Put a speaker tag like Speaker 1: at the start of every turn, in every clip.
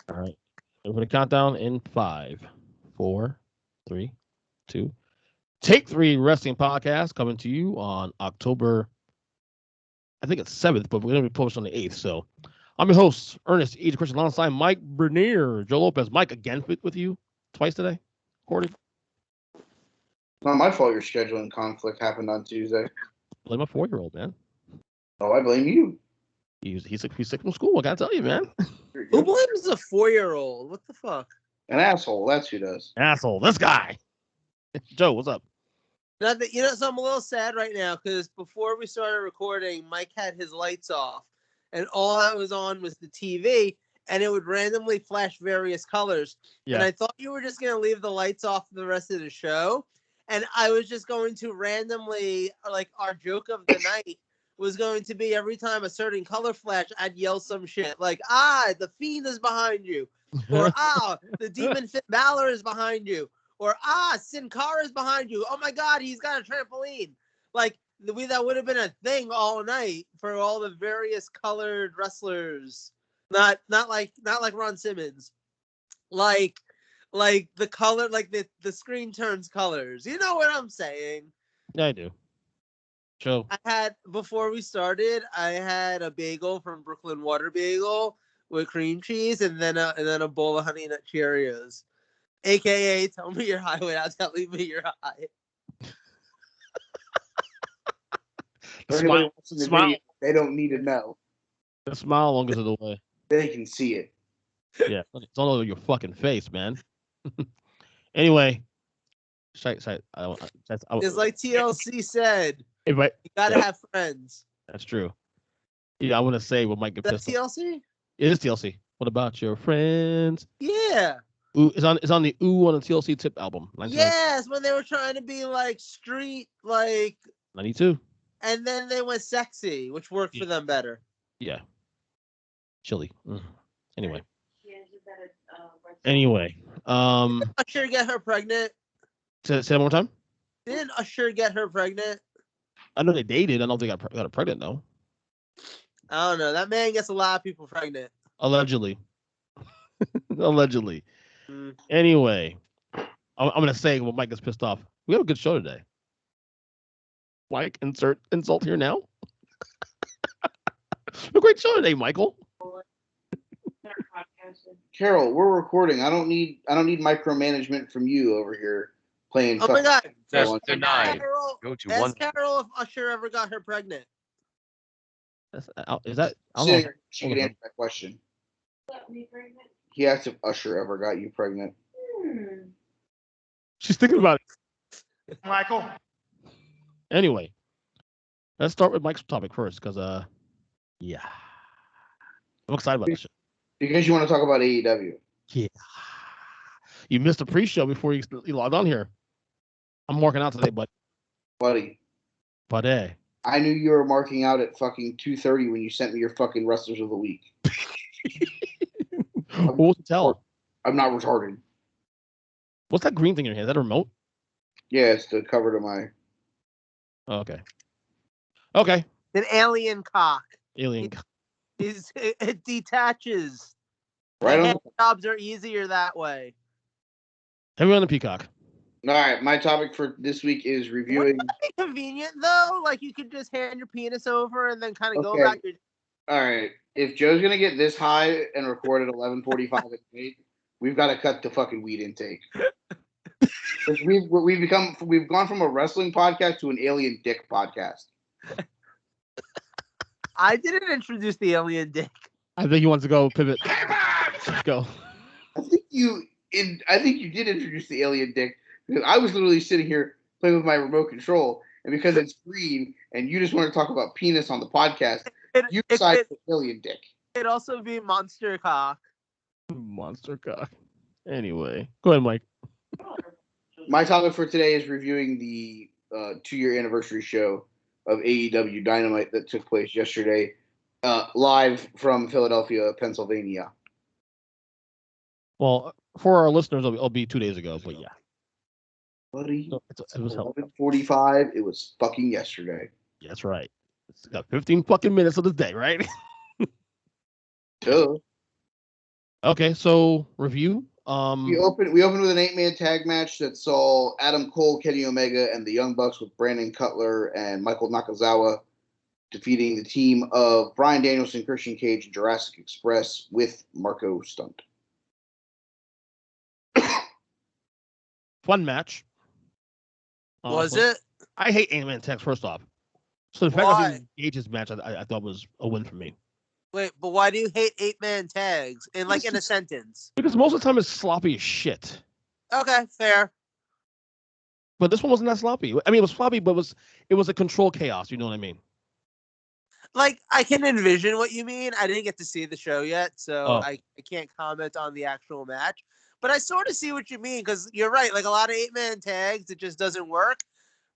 Speaker 1: All right. And for the countdown in 5, 4, 3, 2. Take 3 Wrestling Podcast coming to you on October, I think it's 7th, but we're going to be posted on the 8th. So I'm your host, Ernest E. Christian, alongside Mike Bernier, Joe Lopez. Mike, again with you twice today. Recorded.
Speaker 2: Not my fault your scheduling conflict happened on Tuesday.
Speaker 1: Blame my 4-year-old, man.
Speaker 2: Oh, I blame you.
Speaker 1: He's sick from school. I got to tell you, man.
Speaker 3: Who blames a 4-year-old? What the fuck?
Speaker 2: An asshole. That's who does.
Speaker 1: Asshole. This guy. Joe, what's up?
Speaker 3: Nothing. So I'm a little sad right now because before we started recording, Mike had his lights off, and all that was on was the TV, and it would randomly flash various colors.
Speaker 1: Yeah.
Speaker 3: And I thought you were just gonna leave the lights off for the rest of the show, and I was just going to randomly, like, our joke of the night was going to be every time a certain color flash, I'd yell some shit like, the Fiend is behind you, or the Demon Finn Balor is behind you. Or, Sin Cara is behind you. Oh, my God, he's got a trampoline. Like, that would have been a thing all night for all the various colored wrestlers. Not like Ron Simmons. Like the color, like the screen turns colors. You know what I'm saying?
Speaker 1: Yeah, I do. Joe.
Speaker 3: Before we started, I had a bagel from Brooklyn Water Bagel with cream cheese and then a bowl of Honey Nut Cheerios. AKA, tell me you're high without telling me you're high.
Speaker 1: Smile.
Speaker 2: Video, they don't need to know.
Speaker 1: The smile long as the way.
Speaker 2: They can see it.
Speaker 1: Yeah, it's all over your fucking face, man. Anyway,
Speaker 3: it's like TLC said. You gotta have friends.
Speaker 1: That's true. Yeah, I want to say what might get pissed off.
Speaker 3: TLC?
Speaker 1: It is TLC. What about your friends?
Speaker 3: Yeah.
Speaker 1: Ooh, it's on the Ooh on the TLC Tip album.
Speaker 3: Yes, when they were trying to be like street, like
Speaker 1: 92.
Speaker 3: And then they went sexy, which worked for them better.
Speaker 1: Yeah. Chilly. Anyway. Anyway.
Speaker 3: Didn't Usher get her pregnant?
Speaker 1: Say that one more time?
Speaker 3: Didn't Usher get her pregnant?
Speaker 1: I know they dated. I don't think I got her pregnant, though.
Speaker 3: I don't know. That man gets a lot of people pregnant.
Speaker 1: Allegedly. Allegedly. Anyway, I'm going to say when Mike gets pissed off, we have a good show today. Mike, insert insult here now. A great show today, Michael.
Speaker 2: Carol, we're recording. I don't need micromanagement from you over here playing.
Speaker 3: Oh my God!
Speaker 4: That's denied.
Speaker 3: Go to ask Carol if Usher ever got her pregnant.
Speaker 1: Is that?
Speaker 2: She can answer that question. Got me pregnant? He asked if Usher ever got you pregnant.
Speaker 1: She's thinking about
Speaker 4: it. Michael.
Speaker 1: Anyway, let's start with Mike's topic first, because yeah, I'm excited about this shit.
Speaker 2: Because you want to talk about AEW.
Speaker 1: Yeah, you missed a pre-show before you logged on here. I'm marking out today,
Speaker 2: buddy. I knew you were marking out at fucking 2:30 when you sent me your fucking Wrestlers of the Week.
Speaker 1: What's the tell?
Speaker 2: I'm not retarded.
Speaker 1: What's that green thing in your hand? Is that a remote?
Speaker 2: Yeah, it's the cover to my.
Speaker 1: Oh, okay.
Speaker 3: An alien cock.
Speaker 1: It
Speaker 3: detaches.
Speaker 2: Right on.
Speaker 3: Jobs are easier that way.
Speaker 1: Have you on the peacock?
Speaker 2: All right, my topic for this week is reviewing.
Speaker 3: Wouldn't that be convenient though? Like you could just hand your penis over and then kind of go back.
Speaker 2: All right, if Joe's gonna get this high and record at 11:45 at night, we've got to cut the fucking weed intake. We've gone from a wrestling podcast to an alien dick podcast.
Speaker 3: I didn't introduce the alien dick.
Speaker 1: I think he wants to go pivot. Let's go.
Speaker 2: I think you did introduce the alien dick because I was literally sitting here playing with my remote control, and because it's green and you just want to talk about penis on the podcast, you decided the alien dick.
Speaker 3: It'd also be monster cock.
Speaker 1: Monster cock. Anyway, go ahead, Mike.
Speaker 2: My topic for today is reviewing the 2-year anniversary show of AEW Dynamite that took place yesterday, live from Philadelphia, Pennsylvania.
Speaker 1: Well, for our listeners, it'll be 2 days ago, but yeah.
Speaker 2: Buddy,
Speaker 1: it was
Speaker 2: 11:45. It was fucking yesterday.
Speaker 1: That's right. It's got 15 fucking minutes of this day, right?
Speaker 2: Duh.
Speaker 1: Okay, so review.
Speaker 2: We opened with an 8-man tag match that saw Adam Cole, Kenny Omega, and the Young Bucks with Brandon Cutler and Michael Nakazawa defeating the team of Bryan Danielson, Christian Cage, and Jurassic Express with Marco Stunt.
Speaker 1: Fun match.
Speaker 3: Was it?
Speaker 1: I hate 8-man tags, first off. So the fact of being Gage's match, I thought was a win for me.
Speaker 3: Wait, but why do you hate 8-man tags? In a sentence.
Speaker 1: Because most of the time it's sloppy as shit.
Speaker 3: Okay, fair.
Speaker 1: But this one wasn't that sloppy. I mean, it was sloppy, but it was a controlled chaos. You know what I mean?
Speaker 3: Like, I can envision what you mean. I didn't get to see the show yet, so I can't comment on the actual match. But I sort of see what you mean, because you're right. Like, a lot of 8-man tags, it just doesn't work.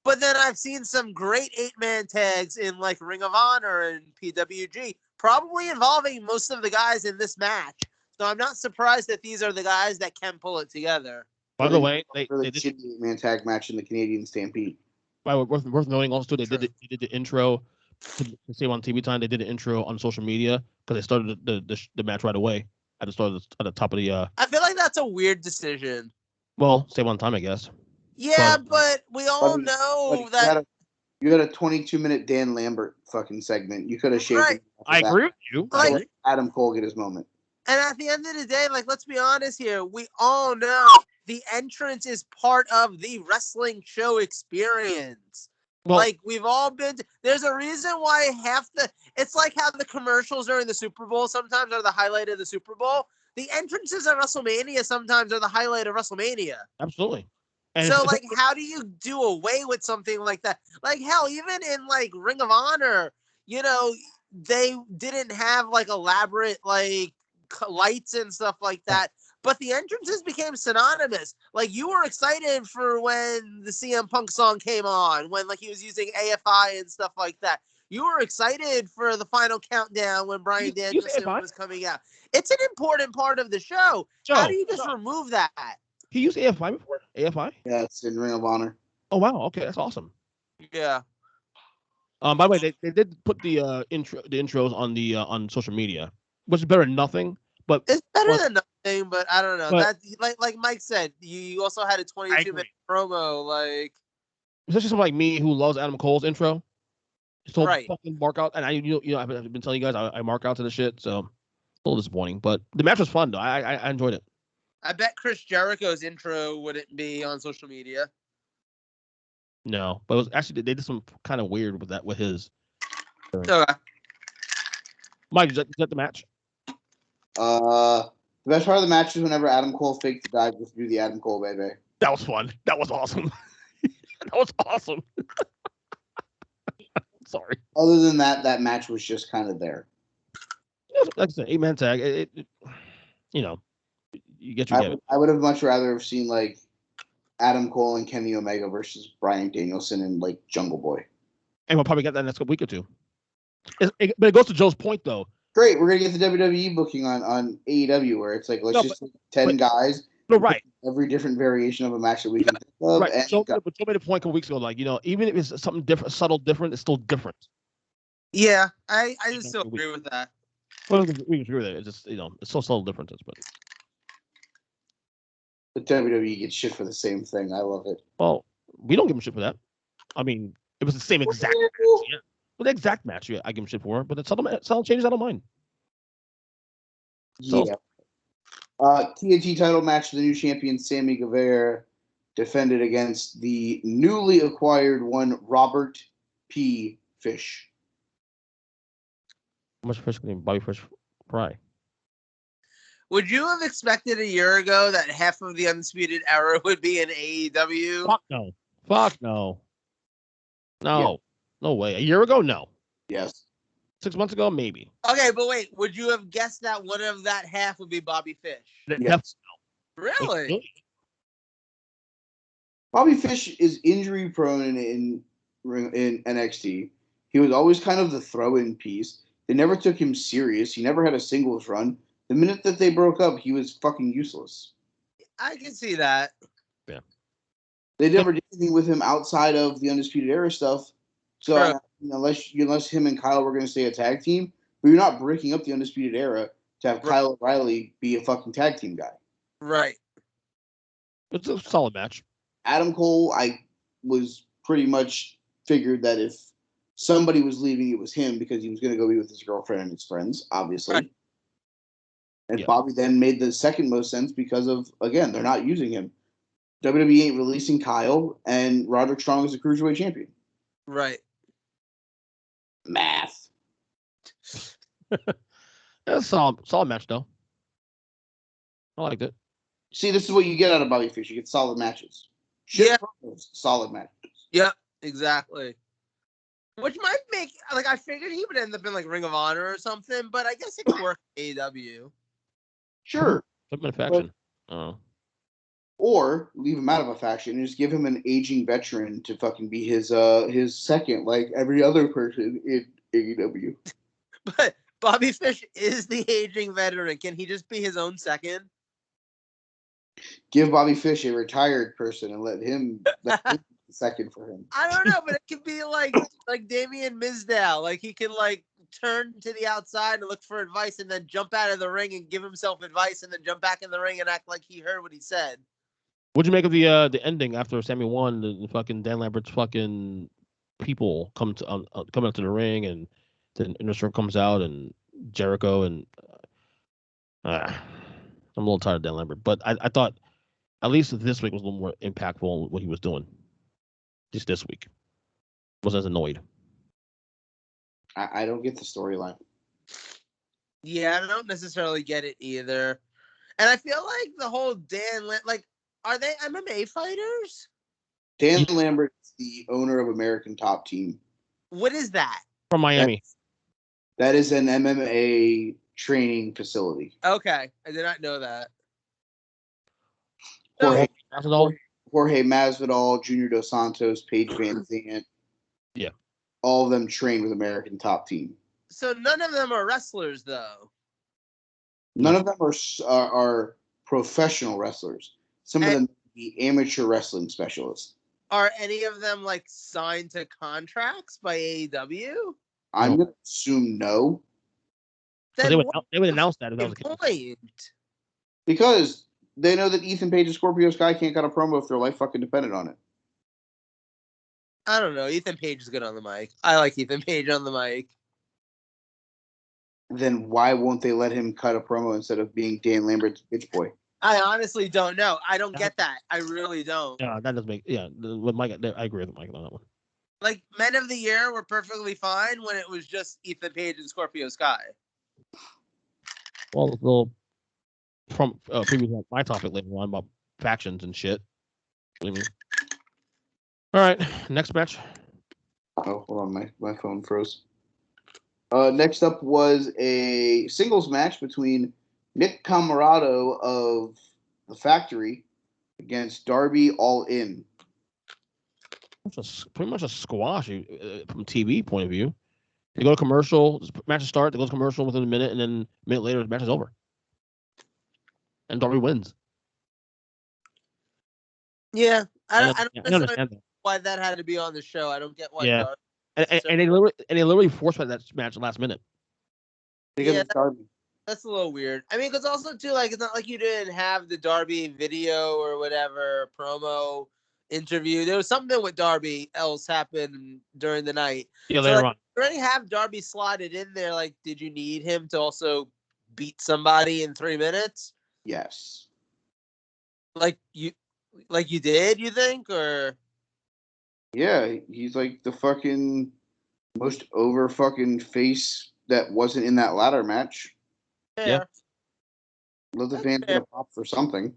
Speaker 3: But then I've seen some great 8-man tags in, like, Ring of Honor and PWG, probably involving most of the guys in this match. So I'm not surprised that these are the guys that can pull it together.
Speaker 1: By the way, they
Speaker 2: really
Speaker 1: did
Speaker 2: shitty 8-man tag match in the Canadian Stampede.
Speaker 1: Worth noting also, they did the intro to Save on TV time. They did the intro on social media because they started the match right away at the start at the top of the.
Speaker 3: I feel like that's a weird decision.
Speaker 1: Well, Save on time, I guess.
Speaker 3: Yeah, but we all know that
Speaker 2: you had a 22-minute Dan Lambert fucking segment. You could have shaved.
Speaker 3: Right.
Speaker 1: I agree with you.
Speaker 3: Like,
Speaker 2: Adam Cole get his moment.
Speaker 3: And at the end of the day, like, let's be honest here, we all know the entrance is part of the wrestling show experience. Well, like, we've all been there's a reason why it's like how the commercials during the Super Bowl sometimes are the highlight of the Super Bowl. The entrances at WrestleMania sometimes are the highlight of WrestleMania.
Speaker 1: Absolutely. And
Speaker 3: so, like, how do you do away with something like that? Like, hell, even in, like, Ring of Honor, you know, they didn't have, like, elaborate, like, lights and stuff like that. But the entrances became synonymous. Like, you were excited for when the CM Punk song came on, when, like, he was using AFI and stuff like that. You were excited for the final countdown when Bryan Danielson was coming out. It's an important part of the show. How do you just remove that?
Speaker 1: He used AFI before? AFI?
Speaker 2: Yeah, it's in Ring of Honor.
Speaker 1: Oh, wow. Okay, that's awesome.
Speaker 3: Yeah.
Speaker 1: By the way, they did put the intros on social media, which is better than nothing. But
Speaker 3: it's better than nothing. But I don't know. That like Mike said, you also had a 22-minute promo. Like,
Speaker 1: especially someone like me who loves Adam Cole's intro. So
Speaker 3: right.
Speaker 1: Fucking mark out, and I've been telling you guys I mark out to the shit. So a little disappointing, but the match was fun though. I enjoyed it.
Speaker 3: I bet Chris Jericho's intro wouldn't be on social media.
Speaker 1: No, but it was actually they did some kind of weird with his.
Speaker 3: Okay.
Speaker 1: Mike, is that the match?
Speaker 2: The best part of the match is whenever Adam Cole faked the dive just do the Adam Cole baby.
Speaker 1: That was fun. That was awesome. That was awesome. Sorry.
Speaker 2: Other than that match was just kind of there.
Speaker 1: Like I said, 8-man tag. You know. You get your
Speaker 2: I would have much rather have seen like Adam Cole and Kenny Omega versus Bryan Danielson and like Jungle Boy.
Speaker 1: And we'll probably get that next week or two. But it goes to Joe's point though.
Speaker 2: Great, we're gonna get the WWE booking on AEW where it's like let's take 10 guys.
Speaker 1: No, right.
Speaker 2: Every different variation of a match that we can think of.
Speaker 1: Right. Joe made a point a couple weeks ago, like, you know, even if it's something different, subtle different, it's still different.
Speaker 3: Yeah, I just still agree with that.
Speaker 1: Well, we agree with it. It's just, you know, it's so subtle differences, but.
Speaker 2: The WWE gets shit for the same thing. I love it.
Speaker 1: Well, we don't give them shit for that. I mean, it was the same exact match. Yeah. Well, the exact match, I give them shit for, but the subtle changes, I don't mind.
Speaker 2: So, yeah. TNT title match, the new champion Sammy Guevara defended against the newly acquired one, Robert P. Fish.
Speaker 1: How much fish can Bobby Fish fry?
Speaker 3: Would you have expected a year ago that half of the Undisputed Era would be in AEW?
Speaker 1: Fuck no. Fuck no. No. Yeah. No way. A year ago? No.
Speaker 2: Yes.
Speaker 1: 6 months ago? Maybe.
Speaker 3: Okay, but wait. Would you have guessed that one of that half would be Bobby Fish?
Speaker 2: Yes.
Speaker 3: Really?
Speaker 2: Bobby Fish is injury prone in NXT. He was always kind of the throw-in piece. They never took him serious. He never had a singles run. The minute that they broke up, he was fucking useless.
Speaker 3: I can see that.
Speaker 1: Yeah.
Speaker 2: They never did anything with him outside of the Undisputed Era stuff. So unless him and Kyle were going to stay a tag team, but you're not breaking up the Undisputed Era. to have Kyle O'Reilly be a fucking tag team guy.
Speaker 3: Right.
Speaker 1: It's a solid match.
Speaker 2: Adam Cole, I was pretty much figured that if somebody was leaving, it was him because he was going to go be with his girlfriend and his friends, obviously.
Speaker 3: Right.
Speaker 2: And
Speaker 1: Yeah.
Speaker 2: Bobby then made the second most sense because of, again, they're not using him. WWE ain't releasing Kyle, and Roderick Strong is the Cruiserweight champion.
Speaker 3: Right.
Speaker 2: Math.
Speaker 1: That's a solid match, though. I liked it.
Speaker 2: See, this is what you get out of Bobby Fish. You get solid matches. Shit promos, solid matches.
Speaker 3: Yep, exactly. Which might make, like, I figured he would end up in, like, Ring of Honor or something, but I guess it could work in AEW.
Speaker 2: Sure.
Speaker 1: Put him in a faction.
Speaker 2: Or leave him out of a faction and just give him an aging veteran to fucking be his second, like every other person in AEW.
Speaker 3: But Bobby Fish is the aging veteran. Can he just be his own second?
Speaker 2: Give Bobby Fish a retired person and let him be the second for him.
Speaker 3: I don't know, but it could be like Damian Mizdow. Like, he can, like, turn to the outside and look for advice and then jump out of the ring and give himself advice and then jump back in the ring and act like he heard what he said.
Speaker 1: What'd you make of the ending after Sammy won? The fucking Dan Lambert's fucking people come up to the ring, and then Inner Circle comes out, and Jericho, and I'm a little tired of Dan Lambert, but I thought at least this week was a little more impactful on what he was doing. Just this week, wasn't as annoyed.
Speaker 2: I don't get the storyline.
Speaker 3: Yeah, I don't necessarily get it either. And I feel like the whole are they MMA fighters?
Speaker 2: Dan Lambert is the owner of American Top Team.
Speaker 3: What is that?
Speaker 1: From Miami.
Speaker 2: That is an MMA training facility.
Speaker 3: Okay, I did not know that.
Speaker 2: Jorge
Speaker 1: Masvidal?
Speaker 2: Masvidal, Junior Dos Santos, Paige Van Zandt.
Speaker 1: Yeah.
Speaker 2: All of them trained with American Top Team.
Speaker 3: So none of them are wrestlers, though.
Speaker 2: None of them are professional wrestlers. Some of them be amateur wrestling specialists.
Speaker 3: Are any of them, like, signed to contracts by AEW?
Speaker 2: I'm going to assume no.
Speaker 3: Then
Speaker 1: they would announce that if that was the case.
Speaker 3: Point.
Speaker 2: Because they know that Ethan Page and Scorpio Sky can't cut a promo if their life fucking depended on it.
Speaker 3: I don't know. Ethan Page is good on the mic. I like Ethan Page on the mic.
Speaker 2: Then why won't they let him cut a promo instead of being Dan Lambert's bitch boy?
Speaker 3: I honestly don't know. I don't get that. I really don't.
Speaker 1: Yeah, that does make with Mike. I agree with Mike on that one.
Speaker 3: Like, Men of the Year were perfectly fine when it was just Ethan Page and Scorpio Sky.
Speaker 1: Well, we'll from preview my topic later on about factions and shit. What do you mean? All right, next match.
Speaker 2: Oh, hold on, my phone froze. Next up was a singles match between Nick Camarado of the Factory against Darby All In.
Speaker 1: Pretty much a squash from TV point of view. They go to commercial, match start, they go to commercial within a minute, and then a minute later the match is over. And Darby wins.
Speaker 3: Yeah, I don't
Speaker 1: understand that.
Speaker 3: why that had to be on the show. I don't get why.
Speaker 1: Yeah. And they literally forced that match last minute.
Speaker 2: Because
Speaker 3: Yeah,
Speaker 2: it's Darby.
Speaker 3: That's a little weird. I mean, because also too, like, it's not like you didn't have the Darby video or whatever promo interview. There was something with Darby else happened during the night.
Speaker 1: Yeah, later on.
Speaker 3: You already have Darby slotted in there. Like, did you need him to also beat somebody in 3 minutes?
Speaker 2: Yes.
Speaker 3: Like you did, you think, or?
Speaker 2: Yeah, he's like the fucking most over fucking face that wasn't in that ladder match.
Speaker 1: Yeah.
Speaker 2: Let the fans get a pop for something.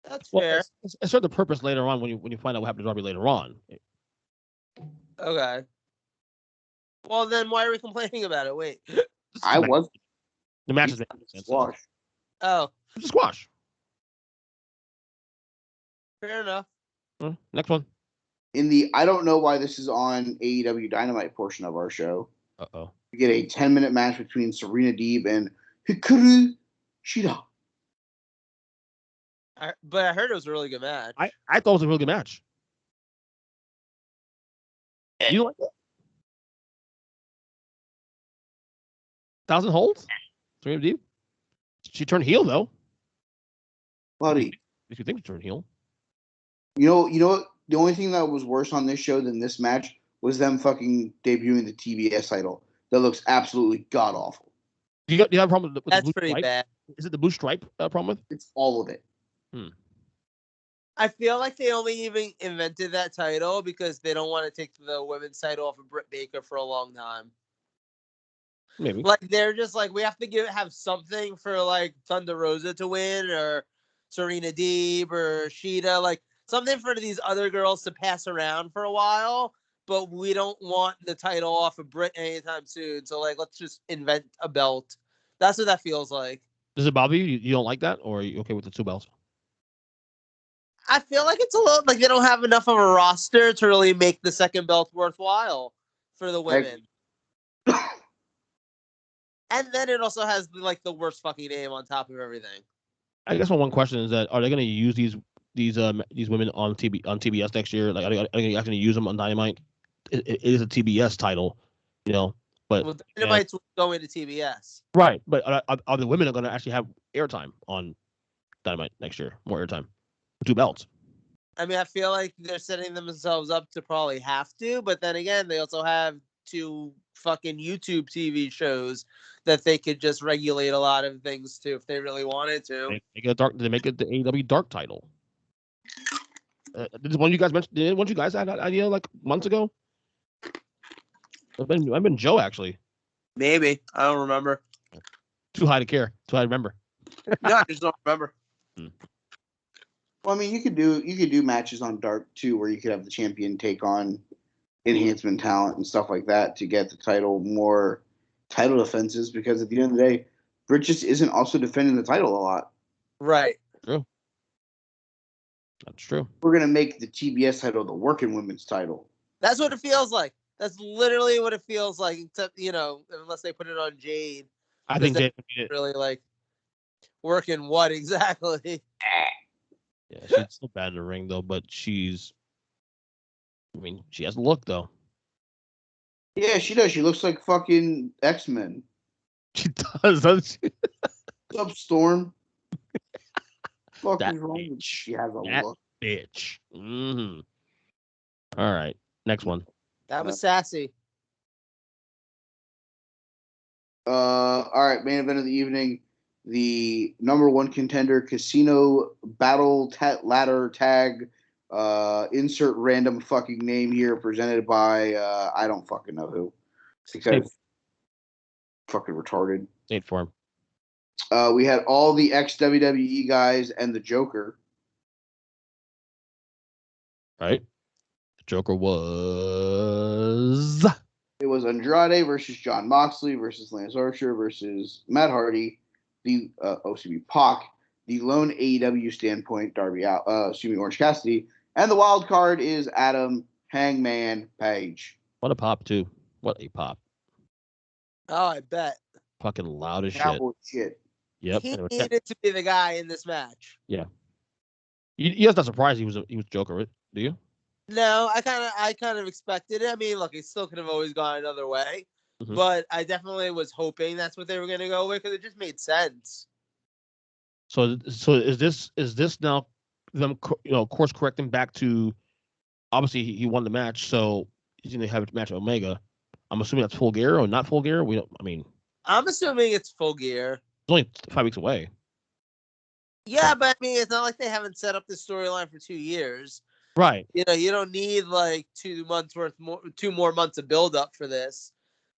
Speaker 3: That's fair.
Speaker 1: It's served the purpose later on when you find out what happened to Darby later on.
Speaker 3: Okay. Well, then why are we complaining about it? Wait.
Speaker 2: I was.
Speaker 1: The match is
Speaker 2: squash.
Speaker 3: Oh.
Speaker 1: It's a squash.
Speaker 3: Fair enough.
Speaker 1: Next one.
Speaker 2: In the I don't know why this is on AEW Dynamite portion of our show.
Speaker 1: Uh-oh.
Speaker 2: We get a 10-minute match between Serena Deeb and Hikaru Shida.
Speaker 3: But I heard it was a really good match.
Speaker 1: I thought it was a really good match. You like it? 1,000 holds? Serena Deeb? She turned heel though.
Speaker 2: Buddy,
Speaker 1: If you think she turned heel.
Speaker 2: you know what? The only thing that was worse on this show than this match was them fucking debuting the TBS title. That looks absolutely god awful.
Speaker 1: Do you have a problem with the
Speaker 3: That's
Speaker 1: blue
Speaker 3: pretty
Speaker 1: stripe?
Speaker 3: bad.
Speaker 1: Is it the blue stripe problem with?
Speaker 2: It's all of it.
Speaker 3: I feel like they only even invented that title because they don't want to take the women's title off of Britt Baker for a long time.
Speaker 1: Maybe.
Speaker 3: Like they're just like, we have to have something for like Thunder Rosa to win, or Serena Deeb, or Sheeta, like something for these other girls to pass around for a while. But we don't want the title off of Britt anytime soon. So like, let's just invent a belt. That's what that feels like.
Speaker 1: Does it bother you? You don't like that, or are you okay with the 2 belts?
Speaker 3: I feel like it's a little like they don't have enough of a roster to really make the second belt worthwhile for the women. And then it also has like the worst fucking name on top of everything.
Speaker 1: I guess my one question is that are they going to use these women on TBS next year? Like, are they actually going to use them on Dynamite? It is a TBS title, you know. But
Speaker 3: Well, Dynamite's going to TBS.
Speaker 1: Right, but are the women going to actually have airtime on Dynamite next year? More airtime, 2 belts.
Speaker 3: I mean, I feel like they're setting themselves up to probably have to, but then again, they also have 2 fucking YouTube TV shows that they could just regulate a lot of things to if they really wanted to.
Speaker 1: They make it the AEW Dark title. Did one of you guys mention? Did one of you guys have that idea like months ago? I've been Joe actually.
Speaker 3: Maybe. I don't remember.
Speaker 1: Too high to care. Too high to remember.
Speaker 3: No, I just don't remember.
Speaker 2: Well, I mean, you could do matches on Dark too, where you could have the champion take on enhancement talent and stuff like that to get the title more title defenses. Because at the end of the day, Britt just isn't also defending the title a lot.
Speaker 3: Right.
Speaker 1: True. That's true.
Speaker 2: We're gonna make the TBS title the working women's title.
Speaker 3: That's what it feels like. That's literally what it feels like. Except, unless they put it on Jade.
Speaker 1: I think Jade
Speaker 3: really like working what exactly?
Speaker 1: Yeah, she's still bad in the ring though, but she has a look though.
Speaker 2: Yeah, she does. She looks like fucking X-Men.
Speaker 1: She does, doesn't she?
Speaker 2: What's up, Storm? Fuck
Speaker 1: That
Speaker 2: is wrong with she has a look.
Speaker 1: Bitch. Mm-hmm. All right, next one.
Speaker 3: That was sassy.
Speaker 2: All right, main event of the evening. The number 1 contender Casino Battle Ladder Tag. Insert random fucking name here, presented by I don't fucking know who. Because fucking retarded.
Speaker 1: State Farm.
Speaker 2: We had all the ex-WWE guys and the Joker.
Speaker 1: Right. The Joker was.
Speaker 2: It was Andrade versus Jon Moxley versus Lance Archer versus Matt Hardy, the Pac, the lone AEW standpoint, Orange Cassidy, and the wild card is Adam Hangman Page.
Speaker 1: What a pop too. What a pop.
Speaker 3: Oh, I bet.
Speaker 1: Fucking loud as
Speaker 2: shit.
Speaker 1: Yep.
Speaker 3: He needed to be the guy in this match.
Speaker 1: Yeah. You're not surprised he was Joker, right? Do you?
Speaker 3: No, I kind of expected it. I mean, look, it still could have always gone another way, but I definitely was hoping that's what they were going to go with because it just made sense.
Speaker 1: So is this now them course correcting back to obviously he won the match, so he's going to have a match with Omega. I'm assuming that's Full Gear or not Full Gear.
Speaker 3: I'm assuming it's Full Gear.
Speaker 1: It's only 5 weeks away.
Speaker 3: Yeah, but I mean, it's not like they haven't set up the storyline for 2 years.
Speaker 1: Right.
Speaker 3: You don't need like 2 more months of build up for this.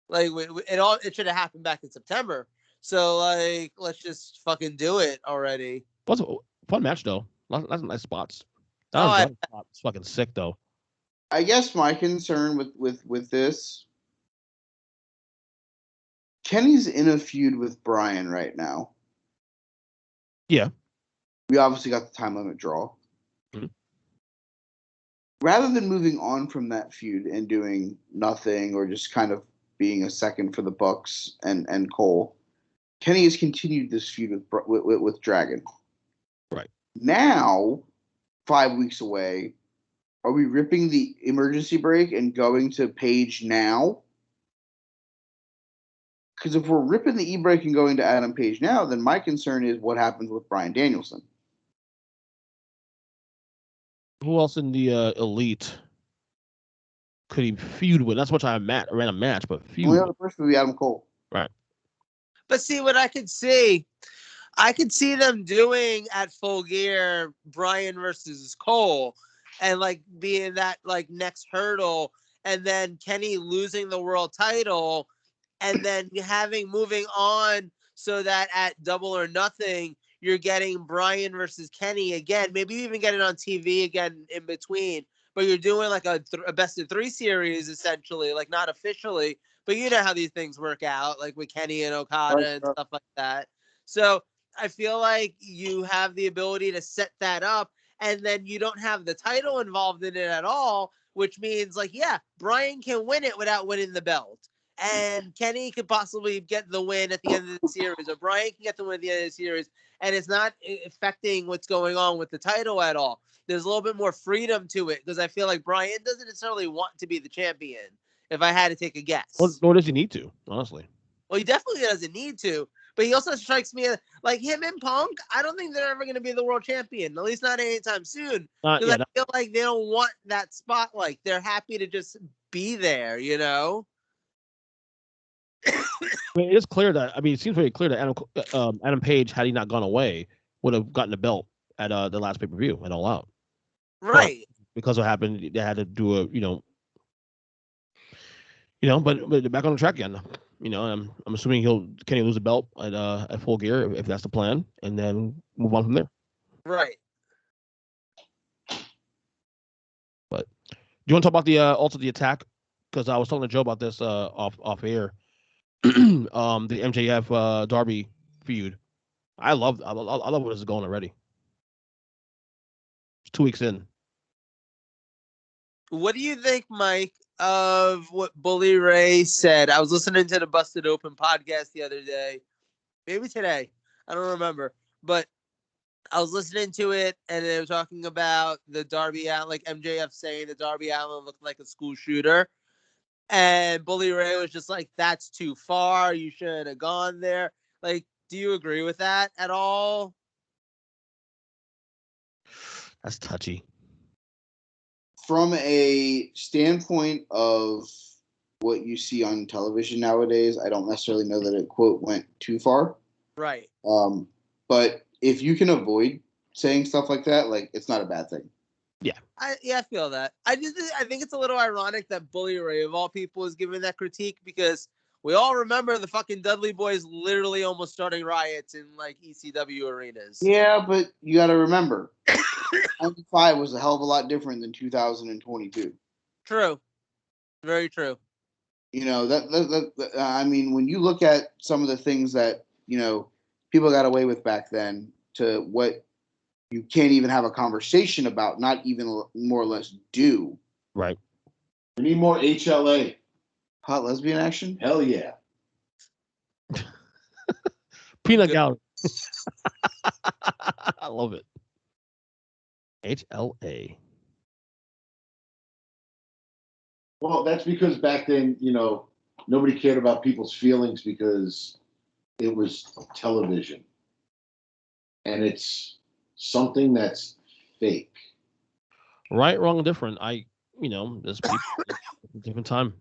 Speaker 3: Like it should have happened back in September. So like, let's just fucking do it already.
Speaker 1: It was a fun match though. Lots of nice spots. It's fucking sick though.
Speaker 2: I guess my concern with this, Kenny's in a feud with Bryan right now.
Speaker 1: Yeah.
Speaker 2: We obviously got the time limit draw.
Speaker 1: Mm-hmm.
Speaker 2: Rather than moving on from that feud and doing nothing or just kind of being a second for the Bucks and Cole, Kenny has continued this feud with Dragon.
Speaker 1: Right.
Speaker 2: Now, 5 weeks away, are we ripping the emergency brake and going to Page now? Because if we're ripping the e-break and going to Adam Page now, then my concern is what happens with Bryan Danielson.
Speaker 1: Who else in the Elite could he feud with? Not so much a random match, but feud.
Speaker 2: The only other person would be Adam Cole.
Speaker 1: Right.
Speaker 3: But see what I could see them doing at Full Gear, Bryan versus Cole, and like being that like next hurdle, and then Kenny losing the world title, and then moving on so that at Double or Nothing you're getting Bryan versus Kenny again. Maybe even get it on TV again in between. But you're doing like a best of 3 series essentially, like not officially, but you know how these things work out, like with Kenny and Okada and stuff like that. So I feel like you have the ability to set that up, and then you don't have the title involved in it at all, which means like, yeah, Bryan can win it without winning the belt. And Kenny could possibly get the win at the end of the series, or Bryan can get the win at the end of the series, and it's not affecting what's going on with the title at all. There's a little bit more freedom to it, because I feel like Bryan doesn't necessarily want to be the champion, if I had to take a guess.
Speaker 1: Nor does he need to, honestly.
Speaker 3: Well, he definitely doesn't need to, but he also strikes me as, like, him and Punk, I don't think they're ever going to be the world champion, at least not anytime soon, because I feel like they don't want that spotlight. They're happy to just be there, you know?
Speaker 1: I mean, it is clear that, it seems very clear that Adam Page, had he not gone away, would have gotten the belt at the last pay-per-view at All Out.
Speaker 3: Right.
Speaker 1: But because what happened, they had to do but back on the track again. I'm assuming Kenny lose the belt at Full Gear if that's the plan, and then move on from there.
Speaker 3: Right.
Speaker 1: But do you want to talk about also the attack? Because I was talking to Joe about this off air. The MJF Darby feud. I love where this is going already. It's 2 weeks in.
Speaker 3: What do you think, Mike, of what Bully Ray said? I was listening to the Busted Open podcast the other day, maybe today, I don't remember, but I was listening to it, and they were talking about the Darby Allin, like MJF saying that Darby Allin looked like a school shooter, and Bully Ray was just like, "That's too far. You shouldn't have gone there." Like, do you agree with that at all?
Speaker 1: That's touchy.
Speaker 2: From a standpoint of what you see on television nowadays, I don't necessarily know that it, quote, went too far.
Speaker 3: Right.
Speaker 2: But if you can avoid saying stuff like that, like, it's not a bad thing.
Speaker 3: Yeah. I feel that. I think it's a little ironic that Bully Ray, of all people, is giving that critique, because we all remember the fucking Dudley Boys literally almost starting riots in like ECW arenas.
Speaker 2: Yeah, but you got to remember, 95 was a hell of a lot different than 2022.
Speaker 3: True. Very true.
Speaker 2: When you look at some of the things that, people got away with back then to what you can't even have a conversation about, not even more or less do.
Speaker 1: Right.
Speaker 5: We need more HLA.
Speaker 2: Hot lesbian action?
Speaker 5: Hell yeah.
Speaker 1: Peanut gallery. I love it. HLA.
Speaker 5: Well, that's because back then, nobody cared about people's feelings because it was television. And it's something that's fake.
Speaker 1: Right, wrong, different. There's people, different time.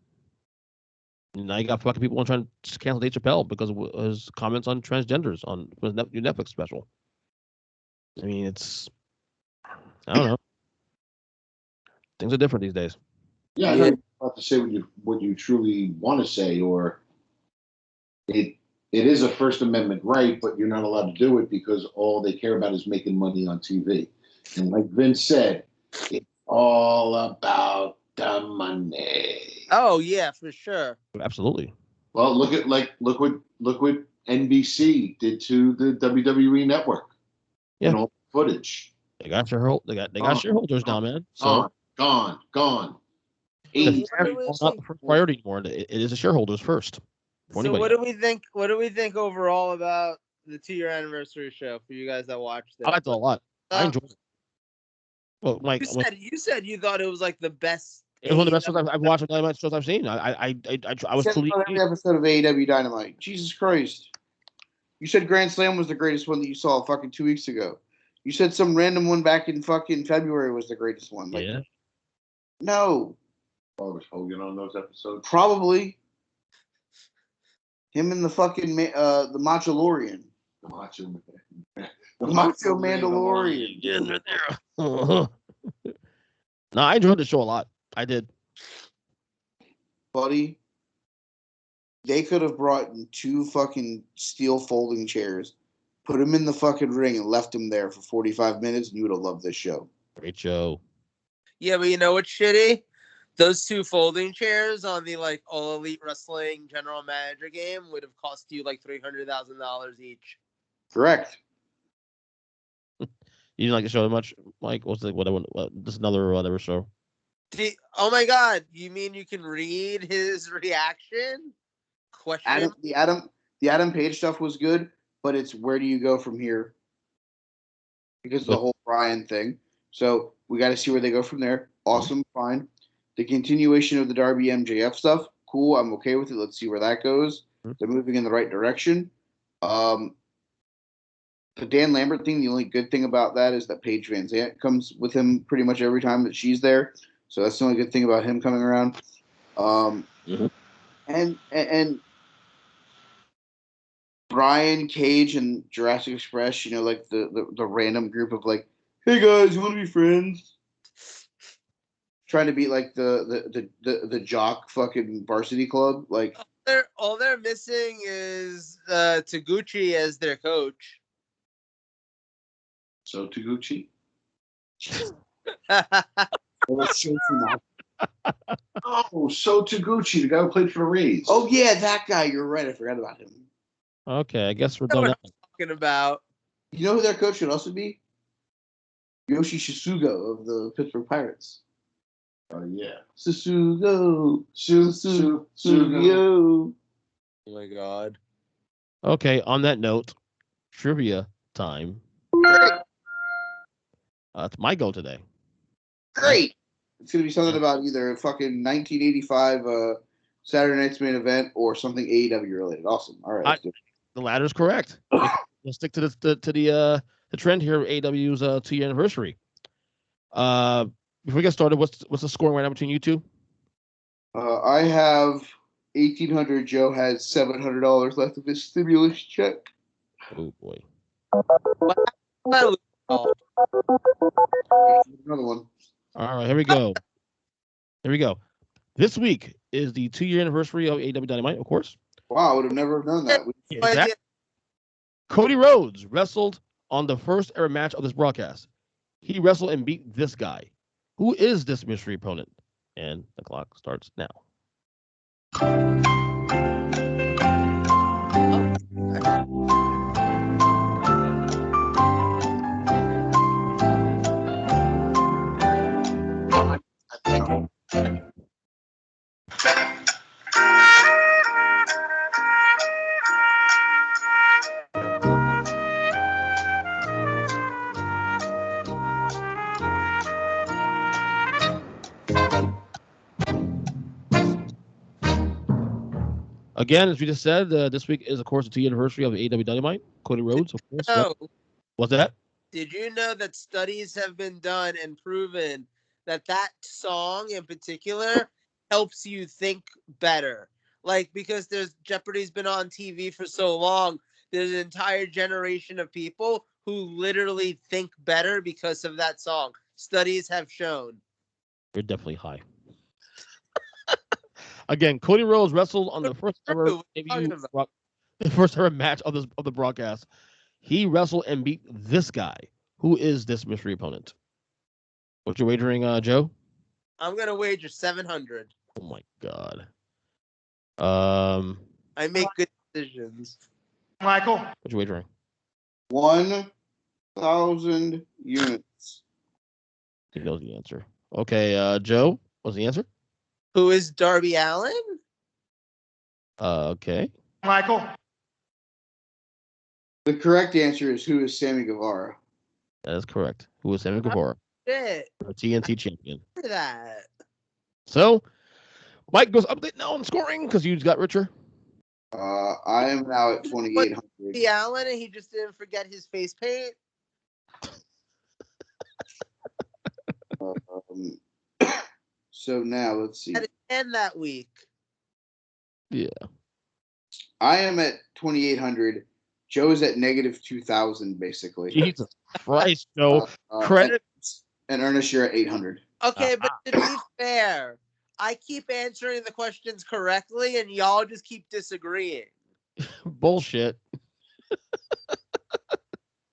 Speaker 1: Now you got fucking people trying to cancel Dave Chappelle because of his comments on transgenders on his new Netflix special. I don't know. Things are different these days.
Speaker 5: Yeah, you're about to say what you truly want to say, or it is a First Amendment right, but you're not allowed to do it because all they care about is making money on TV. And like Vince said, it's all about the money.
Speaker 3: Oh yeah, for sure.
Speaker 1: Absolutely.
Speaker 5: Well, look what NBC did to the WWE network.
Speaker 1: Yeah.
Speaker 5: And all the footage.
Speaker 1: They got shareholders now, man. So
Speaker 5: Gone.
Speaker 1: It's not the first priority anymore. It is the shareholders first.
Speaker 3: So what do we think? What do we think overall about the 2-year anniversary show for you guys that watched it?
Speaker 1: I liked it a lot. I enjoyed it. Well, Mike,
Speaker 3: you said you thought it was like the best
Speaker 1: It was one of the best shows I've watched. Dynamite shows I've seen. I was
Speaker 2: Said
Speaker 1: truly.
Speaker 2: about every episode of AEW Dynamite. Jesus Christ. You said Grand Slam was the greatest one that you saw fucking 2 weeks ago. You said some random one back in fucking February was the greatest one. Like,
Speaker 1: Yeah.
Speaker 2: no,
Speaker 5: Oh, was Hogan on those episodes?
Speaker 2: probably him and the fucking the Machalorian.
Speaker 5: The Macho Man.
Speaker 2: The Macho Mandalorian.
Speaker 1: Yeah, right there. No, I enjoyed the show a lot. I did.
Speaker 2: Buddy, they could have brought in 2 fucking steel folding chairs, put him in the fucking ring, and left him there for 45 minutes, and you would have loved this show.
Speaker 1: Great show.
Speaker 3: Yeah, but you know what's shitty? Those 2 folding chairs on the like All Elite Wrestling General Manager game would have cost you like $300,000 each.
Speaker 2: Correct.
Speaker 1: You didn't like the show that much, Mike? What's the whatever? Just another whatever show.
Speaker 3: Oh my God! You mean you can read his reaction? Question.
Speaker 2: The Adam Page stuff was good, but it's where do you go from here? Because of the whole Brian thing. So we got to see where they go from there. Awesome, fine. The continuation of the Darby MJF stuff, cool. I'm okay with it. Let's see where that goes. They're moving in the right direction. The Dan Lambert thing, the only good thing about that is that Paige Van Zandt comes with him pretty much every time that she's there. So that's the only good thing about him coming around. And Brian Cage and Jurassic Express, you know, like the random group of like, hey guys, you want to be friends? Trying to beat like the jock fucking varsity club. Like
Speaker 3: all they're missing is Taguchi as their coach.
Speaker 5: So Taguchi. Oh, so Taguchi, the guy who played for the Rays.
Speaker 2: Oh yeah, that guy. You're right. I forgot about him.
Speaker 1: Okay, I guess we're
Speaker 3: That's
Speaker 1: done.
Speaker 3: what I'm talking about.
Speaker 2: You know who their coach should also be? Yoshi Shisugo of the Pittsburgh Pirates.
Speaker 5: Oh yeah.
Speaker 2: Susugo.
Speaker 5: Susugo.
Speaker 2: Sugio.
Speaker 3: Oh my God.
Speaker 1: Okay, on that note, trivia time. It's my go today.
Speaker 2: Great. It's gonna be something about either fucking 1985 Saturday Night's Main Event or something AEW related. Awesome. All right. Let's do it.
Speaker 1: The latter's correct. We'll stick to the trend here of AEW's 2-year anniversary. Before we get started, what's the scoring right now between you two?
Speaker 2: I have $1,800. Joe has $700 left of his stimulus check.
Speaker 1: Oh boy.
Speaker 2: Another one.
Speaker 1: All right, here we go. This week is the 2-year anniversary of AEW Dynamite, of course.
Speaker 2: Wow, I would have never known that.
Speaker 1: Exactly. Cody Rhodes wrestled on the first ever match of this broadcast. He wrestled and beat this guy. Who is this mystery opponent? And the clock starts now. Again, as we just said, this week is, of course, the 2-year anniversary of AEW Dynamite. Cody Rhodes, of course.
Speaker 3: Oh,
Speaker 1: What's that?
Speaker 3: did you know that studies have been done and proven that song in particular helps you think better? Like, because Jeopardy's been on TV for so long, there's an entire generation of people who literally think better because of that song. Studies have shown.
Speaker 1: You're definitely high. Again, Cody Rhodes wrestled on the first ever match of the broadcast. He wrestled and beat this guy. Who is this mystery opponent? What you wagering, Joe?
Speaker 3: I'm gonna wager 700.
Speaker 1: Oh my God.
Speaker 3: I make good decisions.
Speaker 4: Michael.
Speaker 1: What you wagering?
Speaker 2: 1,000 units.
Speaker 1: He knows the answer. Okay, Joe, what's the answer?
Speaker 3: Who is Darby Allin?
Speaker 1: Okay.
Speaker 4: Michael.
Speaker 2: The correct answer is who is Sammy Guevara?
Speaker 1: That is correct. Who is Sammy Guevara?
Speaker 3: Shit.
Speaker 1: The TNT champion.
Speaker 3: Look at that.
Speaker 1: So, Mike goes update now on scoring because you got richer.
Speaker 2: I am now at 2,800.
Speaker 3: The Allen, and he just didn't forget his face paint.
Speaker 2: So now let's see.
Speaker 3: Had it end that week.
Speaker 1: Yeah.
Speaker 2: I am at 2,800. Joe's at negative 2,000, basically.
Speaker 1: Jesus Christ, Joe. Credit.
Speaker 2: And Ernest, you're at 800.
Speaker 3: Okay, but to be fair, I keep answering the questions correctly, and y'all just keep disagreeing.
Speaker 1: Bullshit.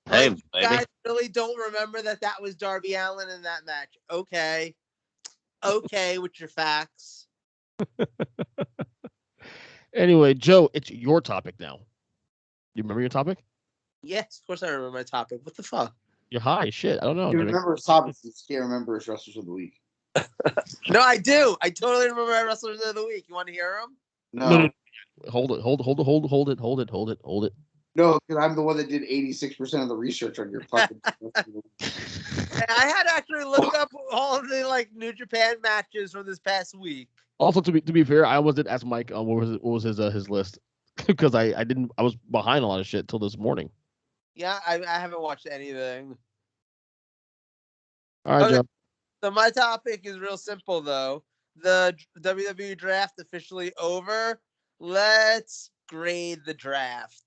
Speaker 4: Hey,
Speaker 3: You
Speaker 4: baby.
Speaker 3: guys really don't remember that was Darby Allin in that match. Okay, with your facts.
Speaker 1: Anyway, Joe, it's your topic now. You remember your topic?
Speaker 3: Yes, of course I remember my topic. What the fuck?
Speaker 1: You're high. Shit. I don't know.
Speaker 2: You remember his topics, you can't remember his wrestlers of the week.
Speaker 3: No, I do. I totally remember my wrestlers of the week. You want to hear them?
Speaker 2: No.
Speaker 1: Hold it.
Speaker 2: No, because I'm the one that did 86% of the research on your fucking.
Speaker 3: I had actually looked up all of the New Japan matches from this past week.
Speaker 1: Also, to be fair, I almost did ask Mike what was his list because I was behind a lot of shit till this morning.
Speaker 3: Yeah, I haven't watched anything.
Speaker 1: All right,
Speaker 3: Okay.
Speaker 1: Joe.
Speaker 3: So my topic is real simple, though. The WWE Draft officially over. Let's grade the draft.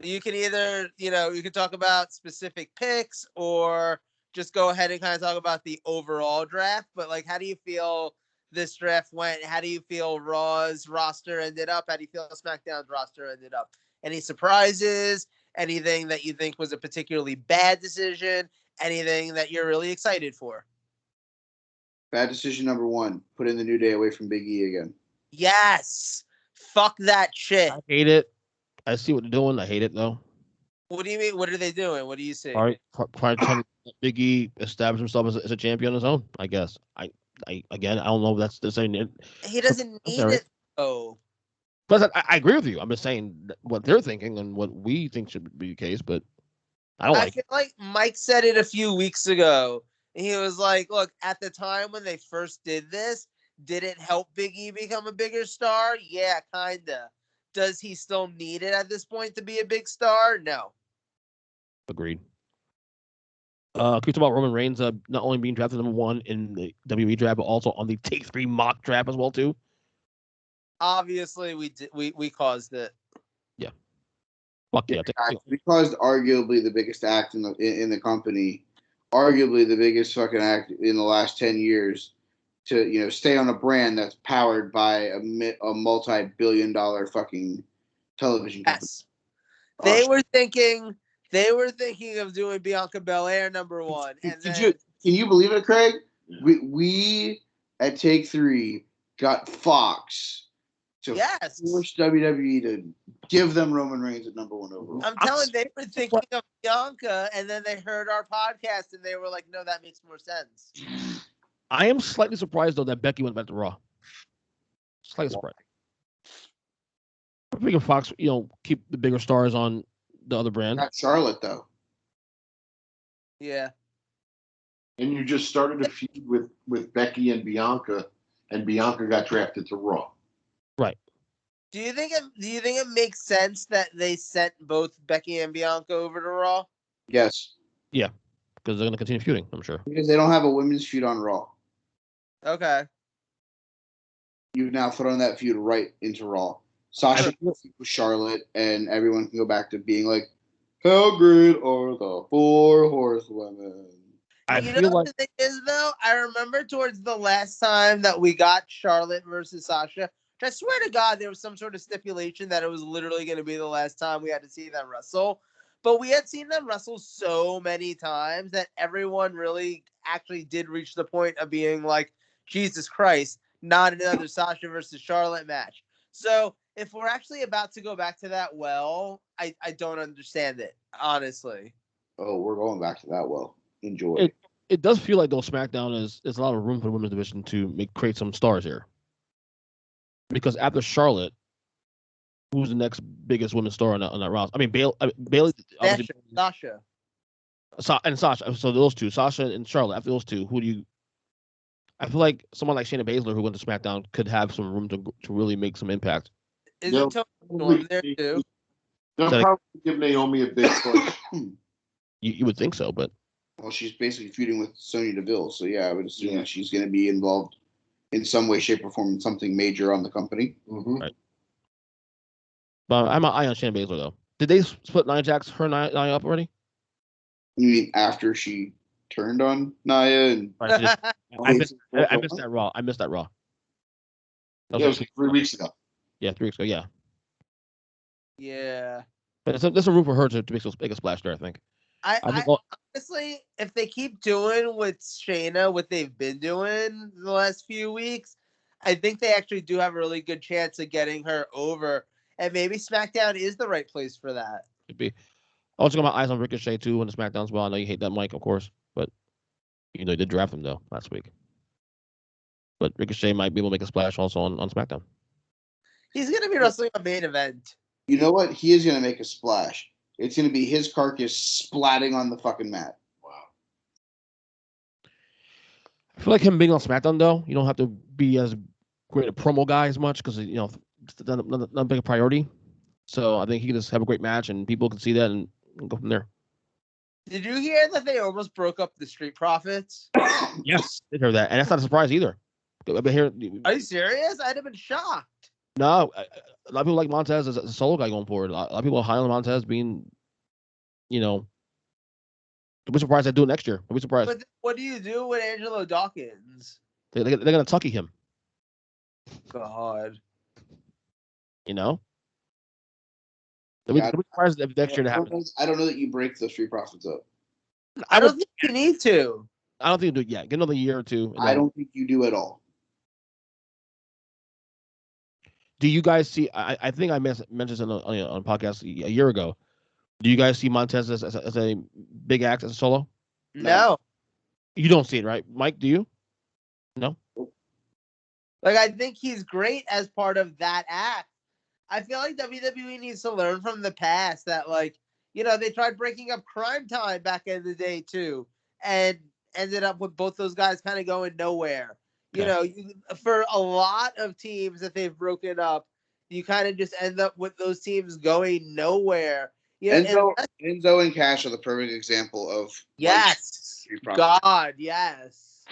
Speaker 3: You can either, you can talk about specific picks or just go ahead and kind of talk about the overall draft. But, how do you feel this draft went? How do you feel Raw's roster ended up? How do you feel SmackDown's roster ended up? Any surprises? Anything that you think was a particularly bad decision? Anything that you're really excited for?
Speaker 2: Bad decision number 1. Put in the New Day away from Big E again.
Speaker 3: Yes. Fuck that shit.
Speaker 1: I hate it. I see what they're doing. I hate it though.
Speaker 3: What do you mean? What are they doing? What do you see?
Speaker 1: All right, trying to Big E establish himself as a champion on his own. I guess. I don't know if that's the same.
Speaker 3: He doesn't need it. Oh.
Speaker 1: But I agree with you. I'm just saying what they're thinking and what we think should be the case. But I don't
Speaker 3: I feel like Mike said it a few weeks ago. He was like, "Look, at the time when they first did this, did it help Big E become a bigger star? Yeah, kinda. Does he still need it at this point to be a big star? No."
Speaker 1: Agreed. Can we talk about Roman Reigns not only being drafted number 1 in the WWE draft, but also on the Take 3 mock draft as well too?
Speaker 3: Obviously, we caused it.
Speaker 1: Yeah. Fuck yeah.
Speaker 2: We caused arguably the biggest act in the company, arguably the biggest fucking act in the last 10 years to stay on a brand that's powered by a multi-billion-dollar fucking television company.
Speaker 3: Yes. They were thinking of doing Bianca Belair number 1. And
Speaker 2: can you believe it, Craig?
Speaker 5: Yeah.
Speaker 2: We at Take 3 got Fox to force WWE to give them Roman Reigns at number 1 overall.
Speaker 3: I'm telling you, they were thinking of Bianca, and then they heard our podcast, and they were like, "No, that makes more sense."
Speaker 1: I am slightly surprised though that Becky went back to Raw. Slightly surprised. I'm thinking Fox, keep the bigger stars on the other brand.
Speaker 2: Not Charlotte though.
Speaker 3: Yeah.
Speaker 5: And you just started a feud with Becky and Bianca got drafted to Raw.
Speaker 1: Right.
Speaker 3: Do you think it makes sense that they sent both Becky and Bianca over to Raw?
Speaker 2: Yes.
Speaker 1: Yeah, because they're going to continue feuding, I'm sure.
Speaker 2: Because they don't have a women's feud on Raw.
Speaker 3: Okay.
Speaker 2: You've now thrown that feud right into Raw. Sasha with Charlotte, and everyone can go back to being like, "How great are the 4 horsewomen?"
Speaker 1: I
Speaker 3: You
Speaker 1: feel
Speaker 3: know
Speaker 1: like
Speaker 3: what the thing is, though? I remember towards the last time that we got Charlotte versus Sasha, which I swear to God, there was some sort of stipulation that it was literally going to be the last time we had to see them wrestle. But we had seen them wrestle so many times that everyone really actually did reach the point of being like, Jesus Christ, not another Sasha versus Charlotte match. So if we're actually about to go back to that I don't understand it, honestly.
Speaker 2: Oh, we're going back to that well. Enjoy.
Speaker 1: it does feel like though SmackDown is a lot of room for the women's division to create some stars here. Because after Charlotte, who's the next biggest women's star on that roster? I mean, Bayley,
Speaker 3: Sasha.
Speaker 1: And Sasha. So those two, Sasha and Charlotte. After those two, who do you? I feel like someone like Shayna Baszler who went to SmackDown could have some room to really make some impact.
Speaker 3: Isn't Tony Storm there too?
Speaker 5: They'll
Speaker 1: So,
Speaker 5: probably give Naomi a big push.
Speaker 1: You would think so, but
Speaker 2: Well, she's basically feuding with Sonya Deville, so yeah, I would assume that she's going to be involved in some way, shape, or form in something major on the company.
Speaker 5: Mm-hmm.
Speaker 1: Right. But I'm an eye on Shayna Baszler though. Did they split Nia Jax her Nia up already?
Speaker 2: You mean after she turned on Nia and
Speaker 1: Right, I missed that Raw. I missed that Raw. That
Speaker 5: It was like 3 weeks ago.
Speaker 1: Yeah, 3 weeks ago. Yeah,
Speaker 3: Yeah.
Speaker 1: but there's a room for her to make a splash there. I think.
Speaker 3: I
Speaker 1: think
Speaker 3: honestly, if they keep doing with Shayna what they've been doing the last few weeks, I think they actually do have a really good chance of getting her over. And maybe SmackDown is the right place for that.
Speaker 1: Could be. I also got my eyes on Ricochet too in the SmackDown as well. I know you hate that Mike, of course, but you did draft him though last week. But Ricochet might be able to make a splash also on SmackDown.
Speaker 3: He's going to be wrestling a main event.
Speaker 2: you know what? He is going to make a splash. It's going to be his carcass splatting on the fucking mat.
Speaker 5: Wow.
Speaker 1: I feel like him being on SmackDown though, you don't have to be as great a promo guy as much because it's not a big priority. So I think he can just have a great match and people can see that and go from there.
Speaker 3: Did you hear that they almost broke up the Street Profits?
Speaker 1: Yes, I did hear that, and that's not a surprise either. I've been hearing.
Speaker 3: Are you serious? I'd have been shocked.
Speaker 1: No, a lot of people like Montez as a solo guy going forward. A lot of people are high on Montez being, I'll be surprised they do it next year. I'll be surprised.
Speaker 3: But what do you do with Angelo Dawkins?
Speaker 1: They're gonna tucky him.
Speaker 3: God.
Speaker 1: They'll be surprised if next year that happens.
Speaker 2: I don't know that you break the Street Profits up.
Speaker 3: I don't think you need to.
Speaker 1: I don't think you do it yet. Get another year or two.
Speaker 2: I don't think you do at all.
Speaker 1: Do you guys see? I think I mentioned this on a podcast a year ago. Do you guys see Montez as a big act as a solo?
Speaker 3: No.
Speaker 1: You don't see it, right, Mike? Do you? No.
Speaker 3: Like, I think he's great as part of that act. I feel like WWE needs to learn from the past that, they tried breaking up Crime Time back in the day too, and ended up with both those guys kind of going nowhere. For a lot of teams that they've broken up, you kind of just end up with those teams going nowhere.
Speaker 2: Enzo and Cash are the perfect example of
Speaker 3: yes, God, yes.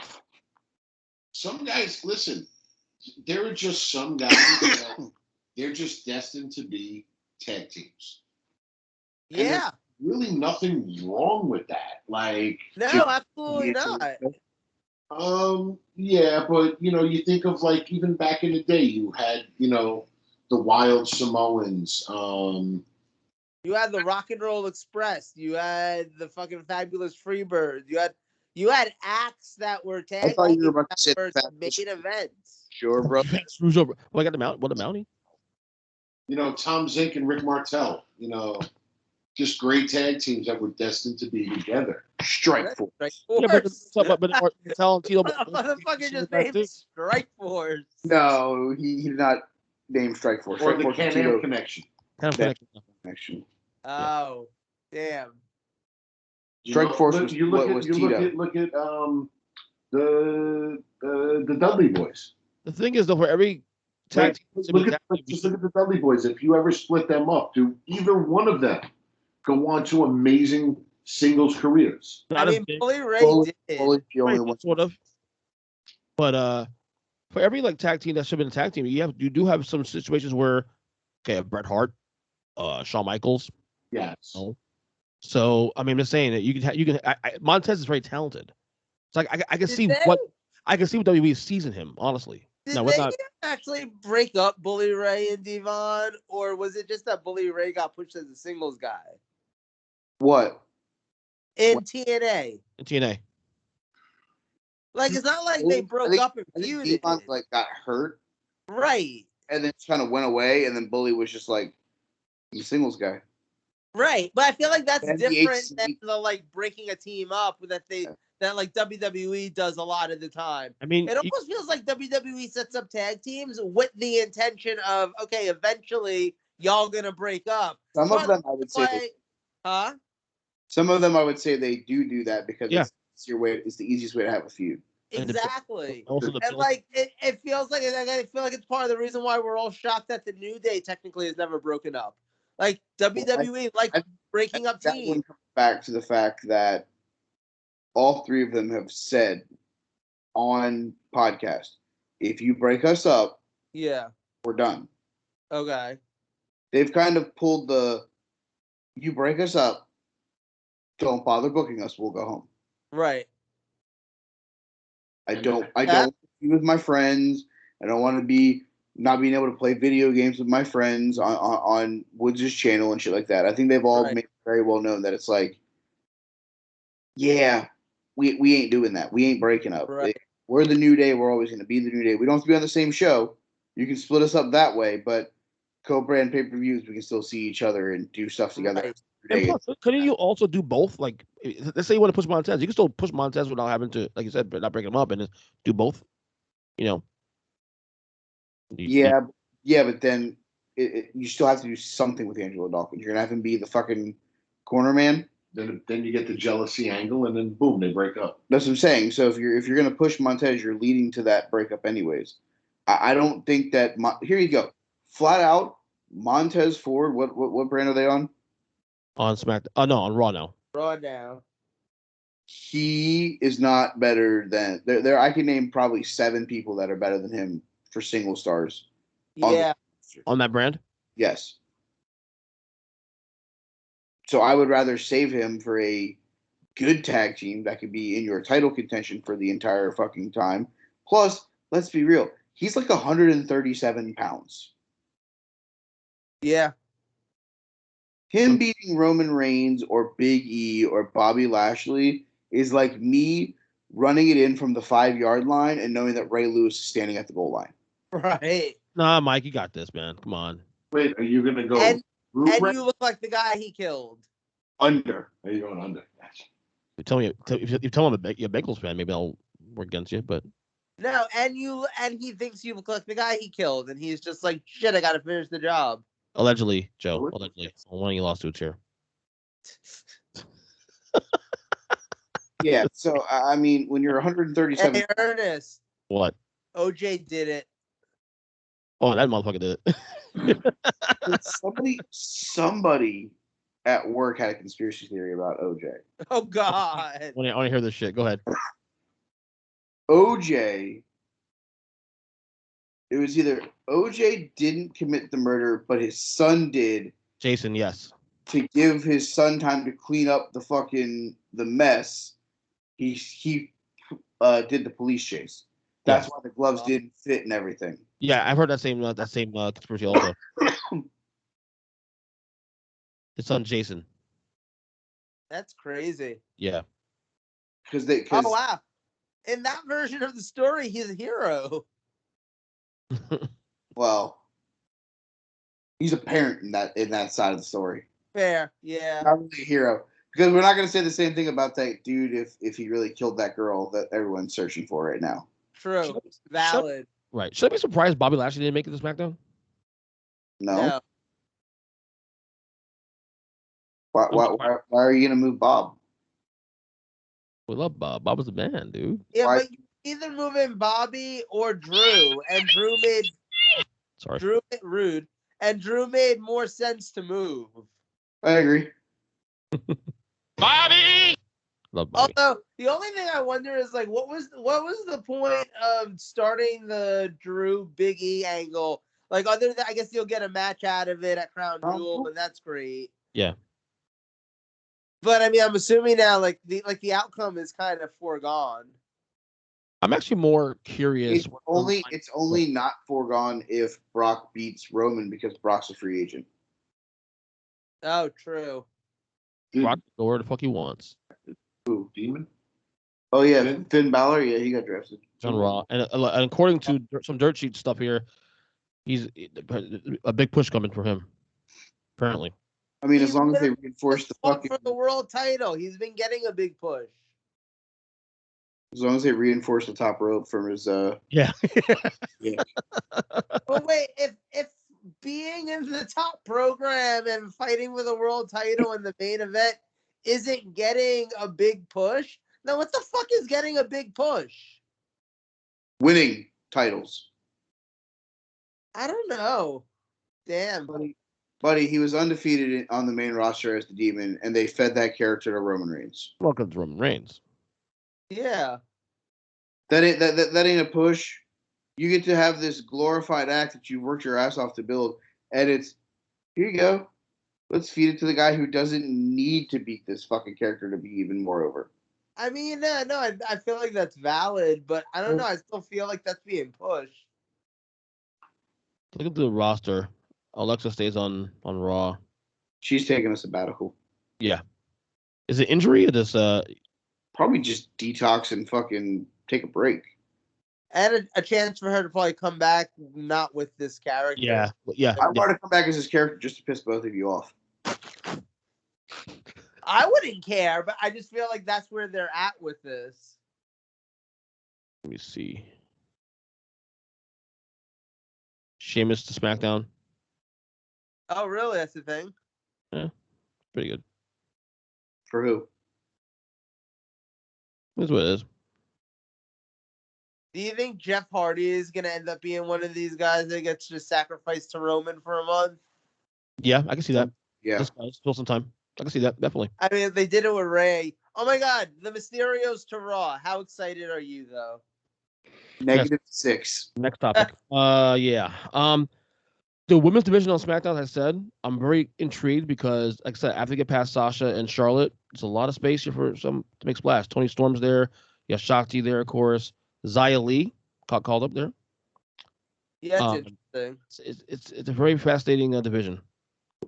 Speaker 5: Some guys, listen, there are just some guys that they're just destined to be tag teams.
Speaker 3: Yeah.
Speaker 5: Really nothing wrong with that.
Speaker 3: No, absolutely not.
Speaker 5: Yeah, but you think of even back in the day, you had the Wild Samoans.
Speaker 3: You had the Rock and Roll Express. You had the fucking Fabulous Freebirds. You had acts that were tag
Speaker 2: I thought you were about to say
Speaker 3: main events.
Speaker 2: Sure, bro.
Speaker 1: Well, I got the Mount. What the Mountie?
Speaker 5: Tom Zink and Rick Martel. Just great tag teams that were destined to be together.
Speaker 2: Strike Force.
Speaker 1: Yeah, but Martel and Tito.
Speaker 3: Motherfucker just named Strike Force.
Speaker 2: No, he did not name Strike Force.
Speaker 5: Or
Speaker 2: Strike
Speaker 5: the
Speaker 2: Force
Speaker 5: Can-Am Connection.
Speaker 2: Connection.
Speaker 3: Oh, damn.
Speaker 2: Strike Force was
Speaker 5: look at the Dudley Boys.
Speaker 1: The thing is, though, for every tag team,
Speaker 5: look at the Dudley Boys. If you ever split them up, do either one of them go on to amazing singles careers?
Speaker 3: Bully Ray did.
Speaker 2: Bully's the only one.
Speaker 1: Sort of. But for every tag team that should have been a tag team, you do have some situations where, Bret Hart, Shawn Michaels.
Speaker 5: Yes.
Speaker 1: So I'm just saying that you can. Montez is very talented. It's I can see what WWE sees in him. Honestly,
Speaker 3: Did they actually break up Bully Ray and Devon, or was it just that Bully Ray got pushed as a singles guy?
Speaker 2: What?
Speaker 3: In TNA.
Speaker 1: In TNA.
Speaker 3: It's not like they broke up and feuded.
Speaker 2: Devon got hurt,
Speaker 3: right?
Speaker 2: And then just kind of went away, and then Bully was just the singles guy.
Speaker 3: Right, but I feel like that's different than the breaking a team up that WWE does a lot of the time.
Speaker 1: I mean,
Speaker 3: it almost feels like WWE sets up tag teams with the intention of, okay, eventually y'all gonna break up.
Speaker 2: Some of them I would say,
Speaker 3: Some
Speaker 2: of them I would say they do that because
Speaker 1: it's
Speaker 2: the easiest way to have a feud.
Speaker 3: Exactly.
Speaker 1: Also,
Speaker 3: And like it feels like I feel like it's part of the reason why we're all shocked that the New Day technically is never broken up. Like WWE, breaking up
Speaker 2: that
Speaker 3: teams.
Speaker 2: one comes back to the fact that all three of them have said on podcast, if you break us up,
Speaker 3: Yeah.
Speaker 2: we're done.
Speaker 3: Okay.
Speaker 2: They've kind of pulled the, you break us up, don't bother booking us, we'll go home.
Speaker 3: Right.
Speaker 2: I don't be with my friends. I don't want to be not being able to play video games with my friends on Woods' channel and shit like that. I think they've all made it very well known that it's like, yeah, we ain't doing that. We ain't breaking up.
Speaker 3: Right.
Speaker 2: We're the New Day. We're always going to be the New Day. We don't have to be on the same show. You can split us up that way, but co-brand pay-per-views, we can still see each other and do stuff together.
Speaker 3: Right.
Speaker 1: And plus, couldn't you also do both? Like, let's say you want to push Montez, you can still push Montez without having to, like you said, but not break them up and just do both. You know.
Speaker 2: Yeah, but then you still have to do something with Angelo Dawkins. You're gonna have him be the fucking corner man.
Speaker 5: Then you get the jealousy angle, and then boom, they break up.
Speaker 2: That's what I'm saying. So if you're gonna push Montez, you're leading to that breakup anyways. I don't think that. Here you go, flat out. Montez Ford. What brand are they on?
Speaker 1: On SmackDown. Oh no, on Raw now.
Speaker 3: Raw now.
Speaker 2: He is not better than there. I can name probably 7 people that are better than him for single stars.
Speaker 3: Yeah.
Speaker 1: On that brand.
Speaker 2: Yes. So I would rather save him for a good tag team that could be in your title contention for the entire fucking time. Plus, let's be real, he's like 137 pounds.
Speaker 3: Yeah.
Speaker 2: Him beating Roman Reigns or Big E or Bobby Lashley is like me running it in from the 5-yard line and knowing that Ray Lewis is standing at the goal line.
Speaker 3: Right.
Speaker 1: Nah, Mike, you got this, man. Come on.
Speaker 5: Wait, are you gonna go
Speaker 3: And you look like the guy he killed.
Speaker 5: under? Are you going under?
Speaker 1: You tell me if you tell him you're a Bengals fan, maybe I'll work against you. But
Speaker 3: no, and he thinks you look like the guy he killed, and he's just like, shit, I gotta finish the job.
Speaker 1: Allegedly, Joe. Allegedly, one of you lost to a chair.
Speaker 2: Yeah. So I mean, when you're 137,
Speaker 3: hey, Ernest.
Speaker 1: What?
Speaker 3: OJ did it.
Speaker 1: Oh, that motherfucker did
Speaker 2: it. Somebody at work had a conspiracy theory about OJ.
Speaker 3: Oh God!
Speaker 1: I want to hear this shit. Go ahead.
Speaker 2: OJ. It was either OJ didn't commit the murder, but his son did.
Speaker 1: Jason, yes.
Speaker 2: To give his son time to clean up the mess, he did the police chase. That's why the gloves didn't fit and everything.
Speaker 1: Yeah, I've heard that same conspiracy also. His son Jason.
Speaker 3: That's crazy.
Speaker 1: Yeah.
Speaker 2: Oh
Speaker 3: wow! In that version of the story, he's a hero.
Speaker 2: Well, he's a parent in that side of the story.
Speaker 3: Fair, yeah.
Speaker 2: Not really a hero, because we're not going to say the same thing about that dude if he really killed that girl that everyone's searching for right now.
Speaker 3: True, valid.
Speaker 1: Right? Should I be surprised Bobby Lashley didn't make it to SmackDown?
Speaker 2: No. Why are you going to move Bob?
Speaker 3: We
Speaker 1: love Bob. Bob was the man, dude.
Speaker 3: Yeah, but you either move in Bobby or Drew, and Drew made Drew made more sense to move.
Speaker 2: I agree.
Speaker 1: Bobby. Love Bobby.
Speaker 3: Although the only thing I wonder is like, what was the point of starting the Drew Big E angle? Like, other than I guess you'll get a match out of it at Crown Jewel, and that's great.
Speaker 1: Yeah.
Speaker 3: But I mean, I'm assuming now, like the outcome is kind of foregone.
Speaker 1: I'm actually more curious.
Speaker 2: It's only not foregone if Brock beats Roman because Brock's a free agent.
Speaker 3: Oh, true.
Speaker 1: Brock can go where the fuck he wants.
Speaker 5: Who? Demon?
Speaker 2: Oh yeah, Finn Balor. Yeah, he got drafted.
Speaker 1: On Raw, and according to some dirt sheet stuff here, he's a big push coming for him. Apparently.
Speaker 2: I mean, as long as they reinforce the fucking
Speaker 3: for the world title, he's been getting a big push.
Speaker 2: As long as they reinforce the top rope from his
Speaker 1: yeah.
Speaker 3: But wait, if being in the top program and fighting for the world title in the main event isn't getting a big push, now what the fuck is getting a big push?
Speaker 2: winning titles.
Speaker 3: I don't know. Damn.
Speaker 2: Buddy, he was undefeated on the main roster as the Demon, and they fed that character to Roman Reigns.
Speaker 1: Welcome to Roman Reigns.
Speaker 3: Yeah.
Speaker 2: That ain't a push. You get to have this glorified act that you worked your ass off to build, and it's here you go. Let's feed it to the guy who doesn't need to beat this fucking character to be even more over.
Speaker 3: I mean, no, I feel like that's valid, but I don't know. I still feel like that's being pushed.
Speaker 1: Look at the roster. Alexa stays on Raw.
Speaker 2: She's taking a sabbatical.
Speaker 1: Yeah. Is it injury or just
Speaker 2: Probably just detox and fucking take a break.
Speaker 3: And a chance for her to probably come back, not with this character.
Speaker 1: Yeah.
Speaker 2: I want to come back as his character just to piss both of you off.
Speaker 3: I wouldn't care, but I just feel like that's where they're at with this.
Speaker 1: Let me see. Sheamus to SmackDown.
Speaker 3: Oh, really? That's the thing?
Speaker 1: Yeah. Pretty good.
Speaker 2: For who?
Speaker 1: That's what it is.
Speaker 3: Do you think Jeff Hardy is going to end up being one of these guys that gets just sacrificed to Roman for a month?
Speaker 1: Yeah, I can see that.
Speaker 2: Yeah.
Speaker 1: Just still some time. I can see that, definitely.
Speaker 3: I mean, they did it with Ray. Oh my God, the Mysterios to Raw. How excited are you, though?
Speaker 2: -6.
Speaker 1: Next topic. Yeah. The women's division on SmackDown, as I said, I'm very intrigued because, like I said, after they get past Sasha and Charlotte, it's a lot of space here for some to make splash. Tony Storm's there. You have Shakti there, of course. Xia Li called up there.
Speaker 3: Yeah, it's interesting.
Speaker 1: It's a very fascinating division.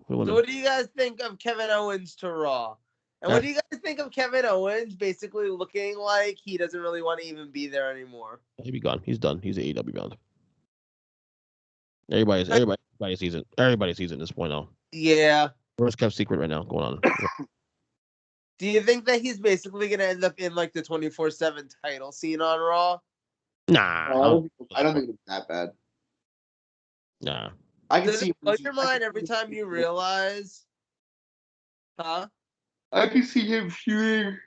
Speaker 3: So what do you guys think of Kevin Owens to Raw? And what do you guys think of Kevin Owens basically looking like he doesn't really want to even be there anymore?
Speaker 1: He'll be gone. He's done. He's AEW bound. Everybody sees it. Everybody sees it at this point now.
Speaker 3: Yeah.
Speaker 1: Worst kept secret right now going on.
Speaker 3: Do you think that he's basically going to end up in like the 24/7 title scene on Raw?
Speaker 1: Nah.
Speaker 2: I don't think it's that bad.
Speaker 1: Nah.
Speaker 2: I can
Speaker 3: Does
Speaker 2: see
Speaker 3: it blow your mind every time you realize? Huh?
Speaker 2: I can see him feuding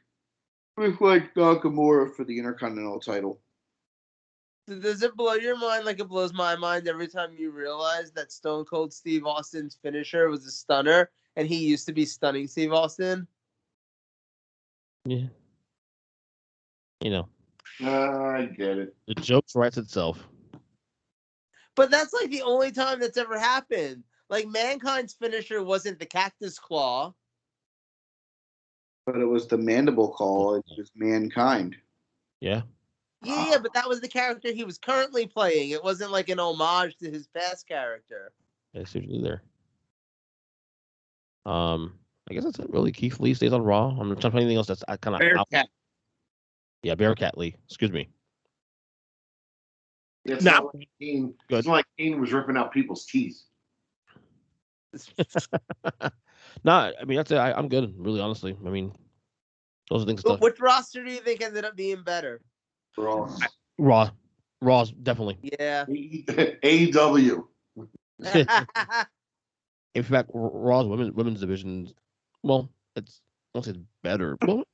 Speaker 2: with like Nakamura for the Intercontinental title.
Speaker 3: Does it blow your mind like it blows my mind every time you realize that Stone Cold Steve Austin's finisher was a stunner and he used to be stunning Steve Austin?
Speaker 1: Yeah. You know.
Speaker 5: I get it.
Speaker 1: The joke writes itself.
Speaker 3: But that's like the only time that's ever happened. Like Mankind's finisher wasn't the Cactus Claw.
Speaker 2: But it was the Mandible Claw. It was Mankind.
Speaker 1: Yeah.
Speaker 3: Yeah, but that was the character he was currently playing. It wasn't like an homage to his past character.
Speaker 1: It's usually there. I guess that's it. Really, Keith Lee stays on Raw. I'm trying to find anything else that's kind of
Speaker 2: Bearcat.
Speaker 1: Yeah, Bearcat Lee. Excuse me.
Speaker 5: It's
Speaker 1: Nah.
Speaker 5: not like Kane. It's not like Kane was ripping out people's teeth.
Speaker 1: Nah, I mean that's it. I'm good. Really, honestly. I mean, those are things.
Speaker 3: But which roster do you think ended up being better?
Speaker 1: Raw. Raw's definitely.
Speaker 3: Yeah.
Speaker 5: AEW.
Speaker 1: In fact, Raw's women's division, well, I won't say it's better. Well,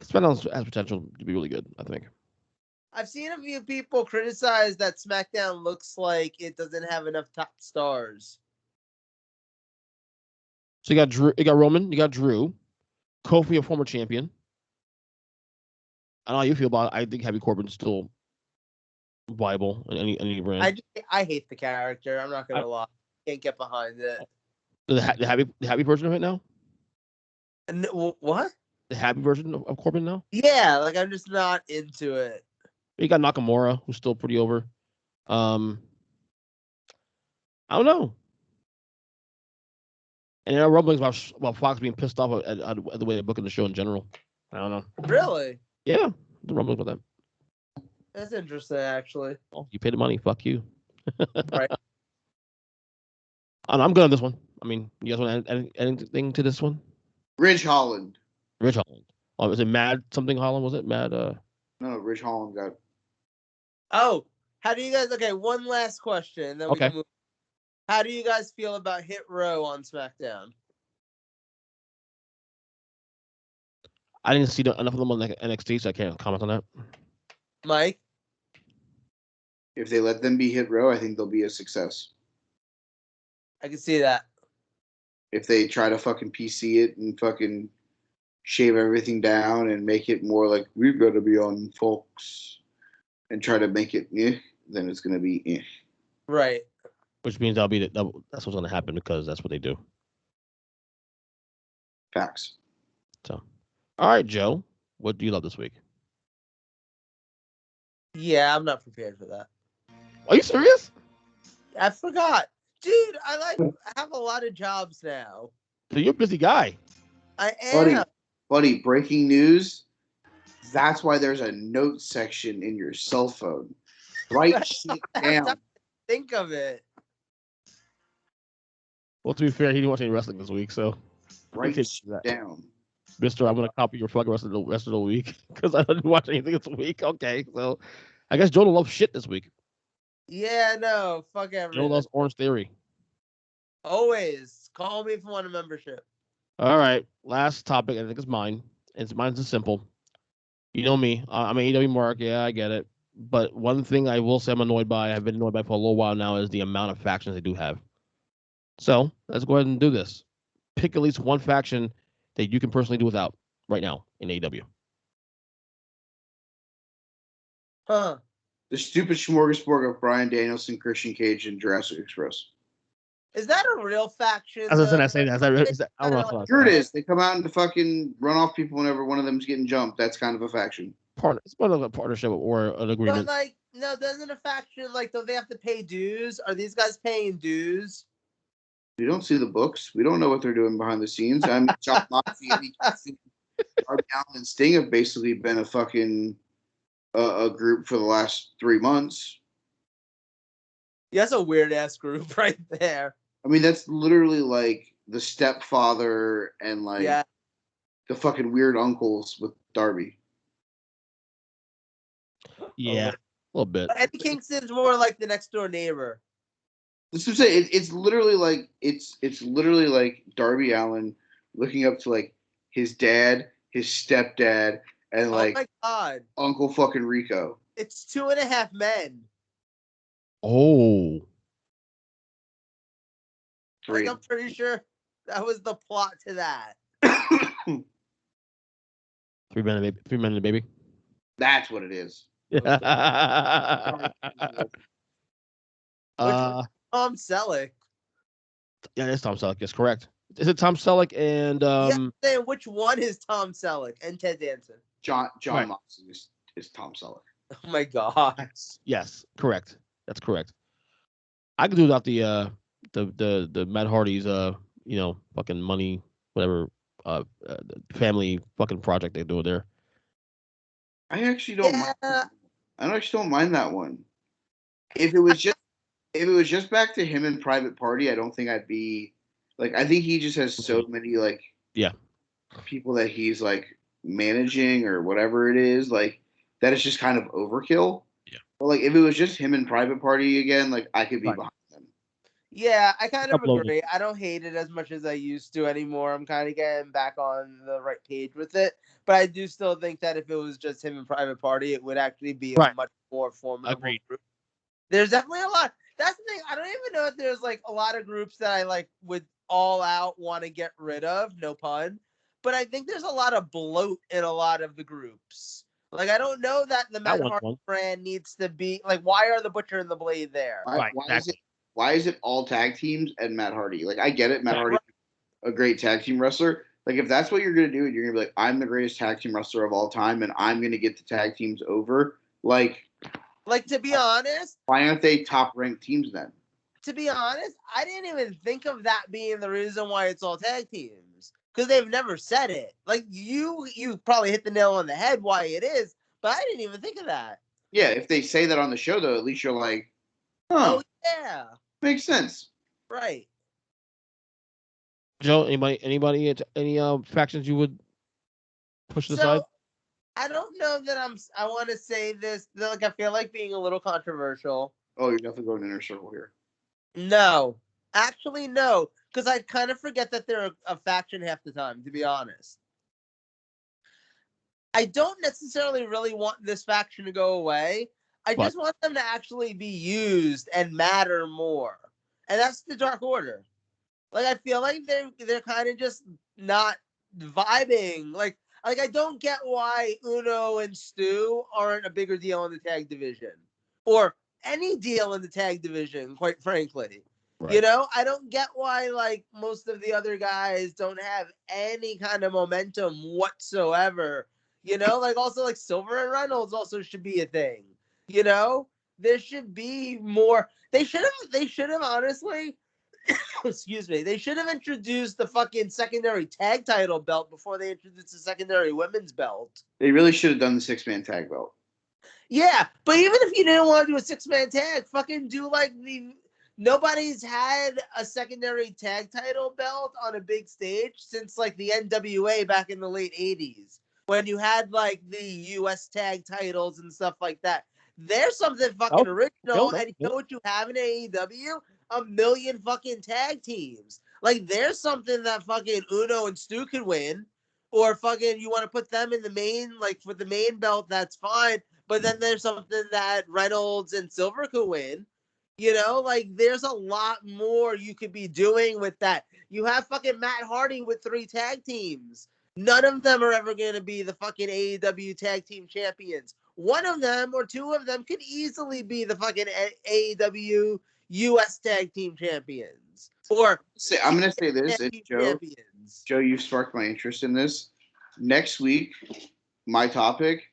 Speaker 1: SmackDown has potential to be really good, I think.
Speaker 3: I've seen a few people criticize that SmackDown looks like it doesn't have enough top stars.
Speaker 1: So you got Drew, you got Roman, you got Drew, Kofi, a former champion. I don't know how you feel about it. I think Happy Corbin's still viable in any brand.
Speaker 3: I hate the character. I'm not gonna lie. Can't get behind it.
Speaker 1: The happy version of it now?
Speaker 3: And what?
Speaker 1: The happy version of Corbin now?
Speaker 3: Yeah, like I'm just not into it.
Speaker 1: You got Nakamura, who's still pretty over. I don't know. And there are rumblings about Fox being pissed off at the way they're booking the show in general. I don't know.
Speaker 3: Really?
Speaker 1: Yeah, the rumblings about that.
Speaker 3: That's interesting, actually.
Speaker 1: Oh, you paid the money. Fuck you.
Speaker 3: Right.
Speaker 1: I'm good on this one. I mean, you guys want to add anything to this one?
Speaker 2: Ridge Holland.
Speaker 1: Ridge Holland. Oh, was it Mad something Holland? Was it Mad?
Speaker 2: No, Ridge Holland got.
Speaker 3: Oh, how do you guys? Okay, one last question. Then we can move. How do you guys feel about Hit Row on SmackDown?
Speaker 1: I didn't see enough of them on NXT, so I can't comment on that.
Speaker 3: Mike?
Speaker 2: If they let them be Hit Row, I think they'll be a success.
Speaker 3: I can see that.
Speaker 2: If they try to fucking PC it and fucking shave everything down and make it more like we've got to be on Fox and try to make it then it's gonna be
Speaker 3: Right.
Speaker 1: Which means that's what's going to happen because that's what they do.
Speaker 2: Facts.
Speaker 1: So, all right, Joe, what do you love this week?
Speaker 3: Yeah, I'm not prepared for that.
Speaker 1: Are you serious?
Speaker 3: I forgot. Dude, I have a lot of jobs now.
Speaker 1: So you're a busy guy.
Speaker 3: I am.
Speaker 2: Buddy, breaking news. That's why there's a note section in your cell phone. Write shit down.
Speaker 3: Think of it.
Speaker 1: Well, to be fair, he didn't watch any wrestling this week, so
Speaker 2: Write shit down.
Speaker 1: Mister, I'm gonna copy your fucking rest of the week because I didn't watch anything this week. Okay, so I guess Joe will love shit this week.
Speaker 3: Yeah, no, fuck everything.
Speaker 1: Joe loves Orange Theory.
Speaker 3: Always call me if you want a membership.
Speaker 1: All right, last topic. I think it's mine. Mine's just simple. You know me. I'm an AEW mark. Yeah, I get it. But one thing I will say I'm annoyed by, I've been annoyed by for a little while now, is the amount of factions they do have. So let's go ahead and do this. Pick at least one faction that you can personally do without right now in AEW.
Speaker 3: Huh.
Speaker 2: The stupid smorgasbord of Bryan Danielson, Christian Cage, and Jurassic Express.
Speaker 3: Is that a real faction?
Speaker 1: As I said, I say that. I don't know.
Speaker 2: Sure it is. They come out and fucking run off people whenever one of them's getting jumped. That's kind of a faction.
Speaker 1: It's part of a partnership or an agreement.
Speaker 3: But no, doesn't a faction don't they have to pay dues? Are these guys paying dues?
Speaker 2: We don't see the books. We don't know what they're doing behind the scenes. I'm John Moxley, Darby Allin, and Sting have basically been a fucking a group for the last 3 months.
Speaker 3: Yeah, that's a weird ass group right there.
Speaker 2: I mean, that's literally like the stepfather and the fucking weird uncles with Darby.
Speaker 1: Yeah, a little bit.
Speaker 3: But Eddie Kingston's more like the next door neighbor.
Speaker 2: This is say it's literally like it's literally like Darby Allin looking up to like his dad, his stepdad, and
Speaker 3: Oh my god,
Speaker 2: Uncle fucking Rico.
Speaker 3: it's 2.5 men.
Speaker 1: Oh,
Speaker 2: Three.
Speaker 3: I'm pretty sure that was the plot to that.
Speaker 1: 3 men and a baby.
Speaker 2: That's what it is.
Speaker 3: Tom Selleck.
Speaker 1: Yeah, it's Tom Selleck. Yes, correct. Is it Tom Selleck and
Speaker 3: Yeah, which one is Tom Selleck and Ted Danson?
Speaker 2: John
Speaker 1: right.
Speaker 2: Moxley is Tom Selleck.
Speaker 3: Oh my god.
Speaker 1: Yes, correct. That's correct. I could do without the Matt Hardy's fucking money, whatever family fucking project they're doing there.
Speaker 2: I actually don't mind. I actually don't mind that one. If it was just back to him in Private Party, I don't think I'd be I think he just has so many people that he's managing or whatever it is, that it's just kind of overkill.
Speaker 1: Yeah.
Speaker 2: But if it was just him in Private Party again, I could be behind them.
Speaker 3: Yeah, I kind of agree. I don't hate it as much as I used to anymore. I'm kind of getting back on the right page with it. But I do still think that if it was just him in Private Party, it would actually be a much more formidable group. There's definitely a lot. That's the thing. I don't even know if there's a lot of groups that I would all out want to get rid of. No pun. But I think there's a lot of bloat in a lot of the groups. I don't know that the Matt Hardy brand needs to be why are the Butcher and the Blade there?
Speaker 2: Why is it all tag teams and Matt Hardy? I get it. Matt Hardy, a great tag team wrestler. If that's what you're going to do, and you're going to be I'm the greatest tag team wrestler of all time, and I'm going to get the tag teams over.
Speaker 3: To be honest,
Speaker 2: why aren't they top ranked teams then?
Speaker 3: To be honest, I didn't even think of that being the reason why it's all tag teams, because they've never said it. You probably hit the nail on the head why it is, but I didn't even think of that.
Speaker 2: Yeah, if they say that on the show, though, at least you're
Speaker 3: oh yeah,
Speaker 2: makes sense,
Speaker 3: right?
Speaker 1: Joe, anybody, any factions you would push aside?
Speaker 3: I don't know that I want to say this. I feel like being a little controversial.
Speaker 2: Oh, you're definitely going inner circle here.
Speaker 3: No, actually, no, because I kind of forget that they're a faction half the time. To be honest, I don't necessarily really want this faction to go away. I just want them to actually be used and matter more. And that's the Dark Order. Like, I feel like they're kind of just not vibing. Like I don't get why Uno and Stu aren't a bigger deal in the tag division. Or any deal in the tag division, quite frankly.
Speaker 1: Right.
Speaker 3: You know, I don't get why, like, most of the other guys don't have any kind of momentum whatsoever. You know, like, also, like, Silver and Reynolds also should be a thing. You know, there should be more. They should have honestly, excuse me, they should have introduced the fucking secondary tag title belt before they introduced the secondary women's belt.
Speaker 2: They really should have done the 6-man tag belt.
Speaker 3: Yeah, but even if you didn't want to do a 6-man tag, fucking do like the. Nobody's had a secondary tag title belt on a big stage since like the NWA back in the late 80s, when you had like the US tag titles and stuff like that. There's something fucking original, and you know what you have in AEW? A million fucking tag teams. Like, there's something that fucking Uno and Stu could win, or fucking you want to put them in the main, like for the main belt, that's fine. But then there's something that Reynolds and Silver could win. You know, like, there's a lot more you could be doing with that. You have fucking Matt Hardy with 3 tag teams. None of them are ever going to be the fucking AEW tag team champions. One of them or 2 of them could easily be the fucking AEW US tag team champions. Or
Speaker 2: I'm going to say this, Joe.
Speaker 3: Champions.
Speaker 2: Joe, you've sparked my interest in this. Next week, my topic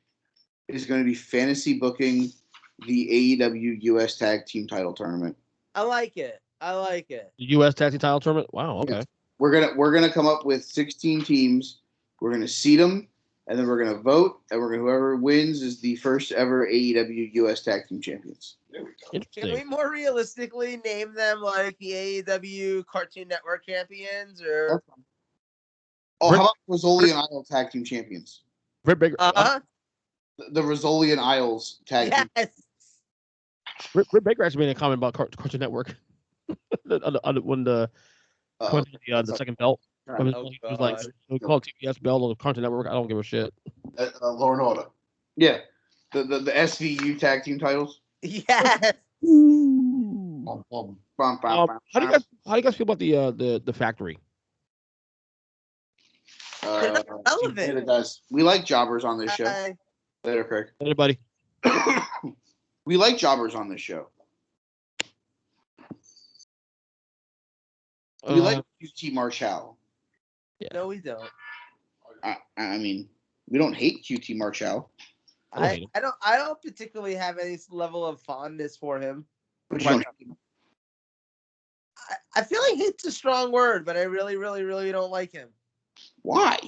Speaker 2: is going to be fantasy booking the AEW US Tag Team Title Tournament.
Speaker 3: I like it.
Speaker 1: The US Tag Team Title Tournament? Wow, okay.
Speaker 2: Yes. We're gonna come up with 16 teams. We're gonna seed them, and then we're gonna vote, and whoever wins is the first ever AEW US Tag Team Champions.
Speaker 5: There we go.
Speaker 1: Interesting.
Speaker 3: Can we more realistically name them like the AEW Cartoon Network champions, or?
Speaker 2: Oh, how about Rizzoli and Isles Tag Team Champions?
Speaker 1: Britt Baker.
Speaker 2: The Rizzoli and Isles Tag Team.
Speaker 3: Yes.
Speaker 1: Britt Baker actually made a comment about Cartoon Network when the second belt. He was like, we call it TBS belt on the Cartoon Network. I don't give a shit.
Speaker 5: Law and Order.
Speaker 2: Yeah, the SVU Tag Team titles.
Speaker 3: Yes.
Speaker 1: How do you guys feel about the factory?
Speaker 3: Relevant.
Speaker 5: Guys.
Speaker 2: We like jobbers on this show. Later, Craig.
Speaker 1: Anybody?
Speaker 2: We like jobbers on this show. We like QT Marshall.
Speaker 3: Yeah. No, we don't.
Speaker 2: I mean, we don't hate QT Marshall.
Speaker 3: I don't particularly have any level of fondness for him. I feel like hate's a strong word, but I really, really, really don't like him.
Speaker 2: Why?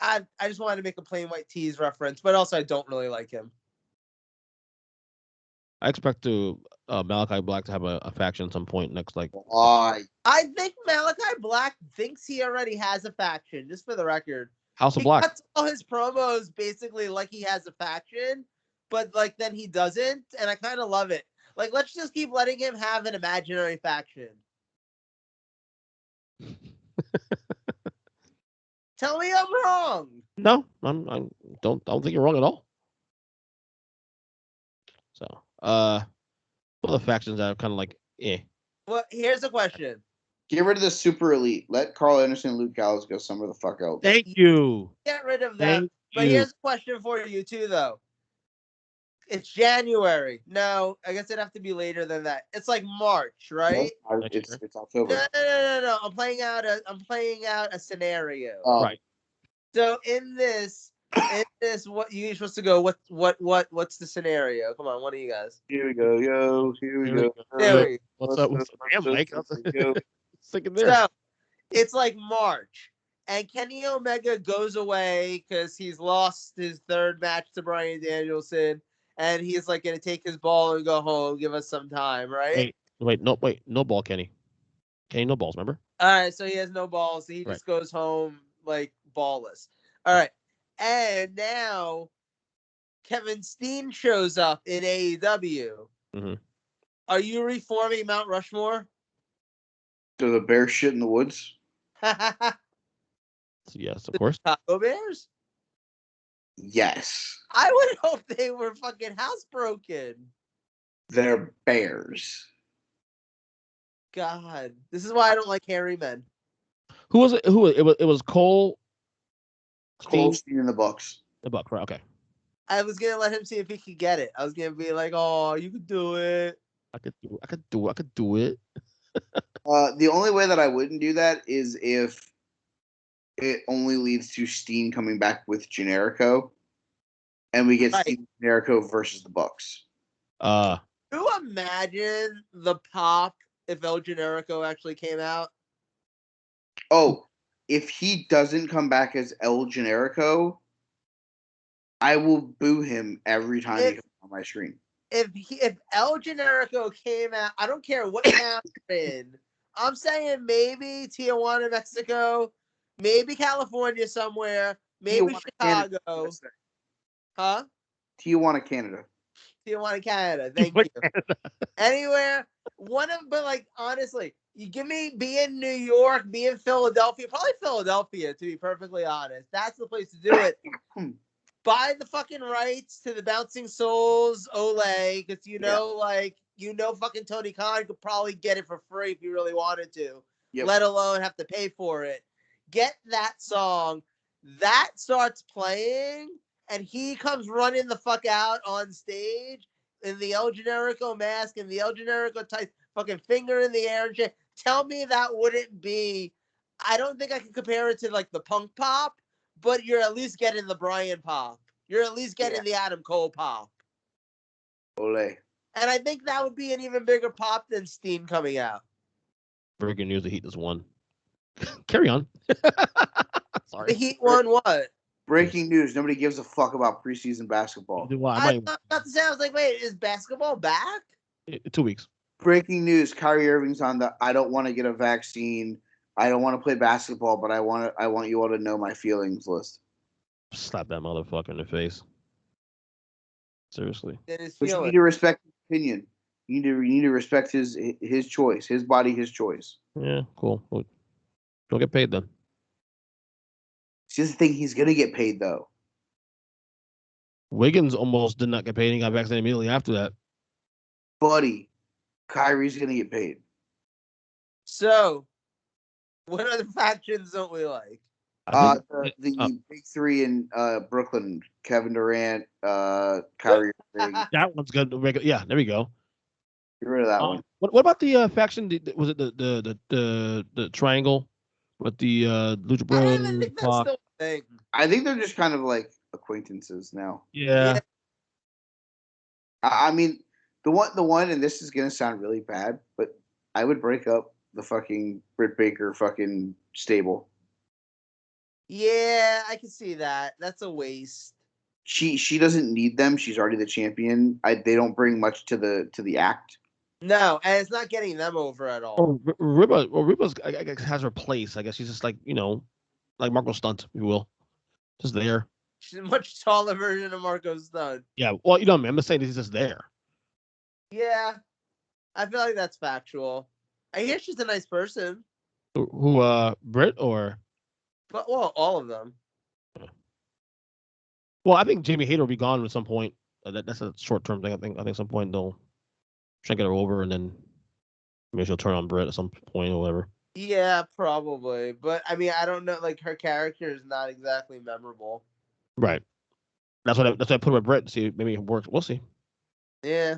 Speaker 3: I just wanted to make a Plain White Tees reference, but also I don't really like him.
Speaker 1: I expect Malachi Black to have a faction at some point next, like.
Speaker 2: Why?
Speaker 3: I think Malachi Black thinks he already has a faction, just for the record.
Speaker 1: House of Black.
Speaker 3: He cuts all his promos basically like he has a faction, but like then he doesn't, and I kind of love it. Like, let's just keep letting him have an imaginary faction. Tell me I'm wrong.
Speaker 1: No, I don't think you're wrong at all. So, all the factions that are kind of like, eh.
Speaker 3: Well, here's a question.
Speaker 2: Get rid of the super elite. Let Carl Anderson and Luke Gallows go somewhere the fuck else.
Speaker 1: Thank you.
Speaker 3: Get rid of them. But here's a question for you too, though. It's January. No, I guess it'd have to be later than that. It's like March, right?
Speaker 2: No, it's October.
Speaker 3: No. I'm playing out a scenario.
Speaker 1: Right.
Speaker 3: So in this, what you're supposed to go? What's the scenario? Come on, one of you guys.
Speaker 2: Here we go, yo. Here we go.
Speaker 3: There we go.
Speaker 1: What's up? Damn, Mike. Sticking there.
Speaker 3: So it's like March, and Kenny Omega goes away because he's lost his 3rd match to Bryan Danielson, and he's like gonna take his ball and go home. Give us some time, right?
Speaker 1: Wait, no ball, Kenny. Kenny, no balls. Remember?
Speaker 3: All right, so he has no balls. So he just goes home like ballless. All right, and now Kevin Steen shows up in AEW.
Speaker 1: Mm-hmm.
Speaker 3: Are you reforming Mount Rushmore?
Speaker 2: Do the bear shit in the woods?
Speaker 1: Yes, of course.
Speaker 3: Taco Bears?
Speaker 2: Yes.
Speaker 3: I would hope they were fucking housebroken.
Speaker 2: They're bears.
Speaker 3: God, this is why I don't like hairy men.
Speaker 1: Who was it? It was Cole.
Speaker 2: Cole Steen in the Bucks.
Speaker 1: The Buck, right? Okay.
Speaker 3: I was gonna let him see if he could get it. I was gonna be like, "Oh, you could do it."
Speaker 1: I could do it.
Speaker 2: The only way that I wouldn't do that is if it only leads to Steen coming back with Generico, and we get
Speaker 3: Right.
Speaker 2: Steen and Generico versus the Bucks.
Speaker 1: Uh,
Speaker 3: Can you imagine the pop if El Generico actually came out?
Speaker 2: Oh, if he doesn't come back as El Generico, I will boo him every time he comes on my screen.
Speaker 3: If El Generico came out, I don't care what town you're in. I'm saying maybe Tijuana, Mexico, maybe California somewhere, maybe
Speaker 2: Tijuana,
Speaker 3: Chicago.
Speaker 2: Canada.
Speaker 3: Huh?
Speaker 2: Tijuana, Canada.
Speaker 3: Tijuana, Canada. Thank you. Anywhere, but like honestly, you give me be in New York, be in Philadelphia, probably Philadelphia to be perfectly honest. That's the place to do it. Buy the fucking rights to the Bouncing Souls Olay, because fucking Tony Khan could probably get it for free if he really wanted to, let alone have to pay for it. Get that song, that starts playing, and he comes running the fuck out on stage in the El Generico mask and the El Generico type fucking finger in the air and shit. Tell me that wouldn't be. I don't think I can compare it to like the punk pop, but you're at least getting the Brian pop. You're at least getting the Adam Cole pop.
Speaker 2: Ole.
Speaker 3: And I think that would be an even bigger pop than Steen coming out.
Speaker 1: Breaking news: the Heat just won. Carry on. Sorry.
Speaker 3: The Heat won what?
Speaker 2: Breaking news: nobody gives a fuck about preseason basketball.
Speaker 3: I thought about to say, I was like, wait, is basketball back?
Speaker 1: 2 weeks.
Speaker 2: Breaking news: Kyrie Irving's on the I don't want to get a vaccine. I don't want to play basketball, but I want you all to know my feelings list.
Speaker 1: Slap that motherfucker in the face. Seriously.
Speaker 2: But you need to respect his opinion. You need to respect his choice, his body, his choice.
Speaker 1: Yeah, cool. Well, don't get paid then.
Speaker 2: See, the thing, he's gonna get paid though.
Speaker 1: Wiggins almost did not get paid and got vaccinated immediately after that.
Speaker 2: Buddy, Kyrie's gonna get paid.
Speaker 3: So, what other factions don't we like?
Speaker 2: The big three in Brooklyn: Kevin Durant, Kyrie Irving.
Speaker 1: That one's good. Yeah, there we go.
Speaker 2: Get rid of that one.
Speaker 1: What about the faction? Was it the triangle with the Lucha Bros?
Speaker 3: I don't even think that's still a thing.
Speaker 2: I think they're just kind of like acquaintances now.
Speaker 1: Yeah.
Speaker 2: I mean, the one, and this is gonna sound really bad, but I would break up the fucking Britt Baker fucking stable.
Speaker 3: Yeah, I can see that. That's a waste.
Speaker 2: She doesn't need them. She's already the champion. They don't bring much to the act.
Speaker 3: No, and it's not getting them over at all.
Speaker 1: Oh, Riba's I guess has her place. I guess she's just like like Marco Stunt, if you will, just there.
Speaker 3: She's a much taller version of Marco Stunt.
Speaker 1: Yeah, well, you know what I mean. I'm just saying he's just there.
Speaker 3: Yeah, I feel like that's factual. I hear she's a nice person.
Speaker 1: Who Britt or?
Speaker 3: But all of them.
Speaker 1: Well, I think Jamie Hayter will be gone at some point. That's a short-term thing. I think at some point they'll try to get her over, and then maybe she'll turn on Britt at some point or whatever.
Speaker 3: Yeah, probably. But I mean, I don't know. Like her character is not exactly memorable.
Speaker 1: Right. That's what I put her with Britt to see maybe it works. We'll see.
Speaker 3: Yeah.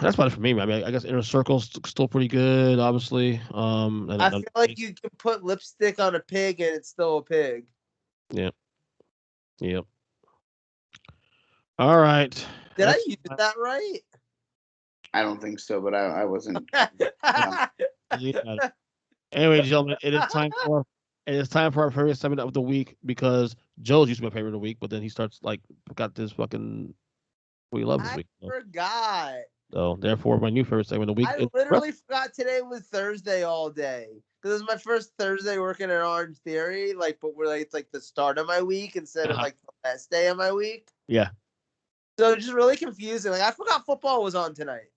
Speaker 1: That's about it for me. I mean, I guess Inner Circle's still pretty good, obviously.
Speaker 3: I feel like you can put lipstick on a pig and it's still a pig.
Speaker 1: Yeah. Yep. All right.
Speaker 3: Did I use that right?
Speaker 2: I don't think so, but I wasn't.
Speaker 1: Anyway, gentlemen, it is time for our favorite segment of the week, because Joe's used to be my favorite of the week, but then he starts got this fucking what he loves this week.
Speaker 3: I forgot.
Speaker 1: So therefore, my new favorite segment of the week.
Speaker 3: I literally forgot today was Thursday all day, because it was my first Thursday working at Orange Theory. But it's like the start of my week instead of like the last day of my week.
Speaker 1: Yeah.
Speaker 3: So it's just really confusing. I forgot football was on tonight.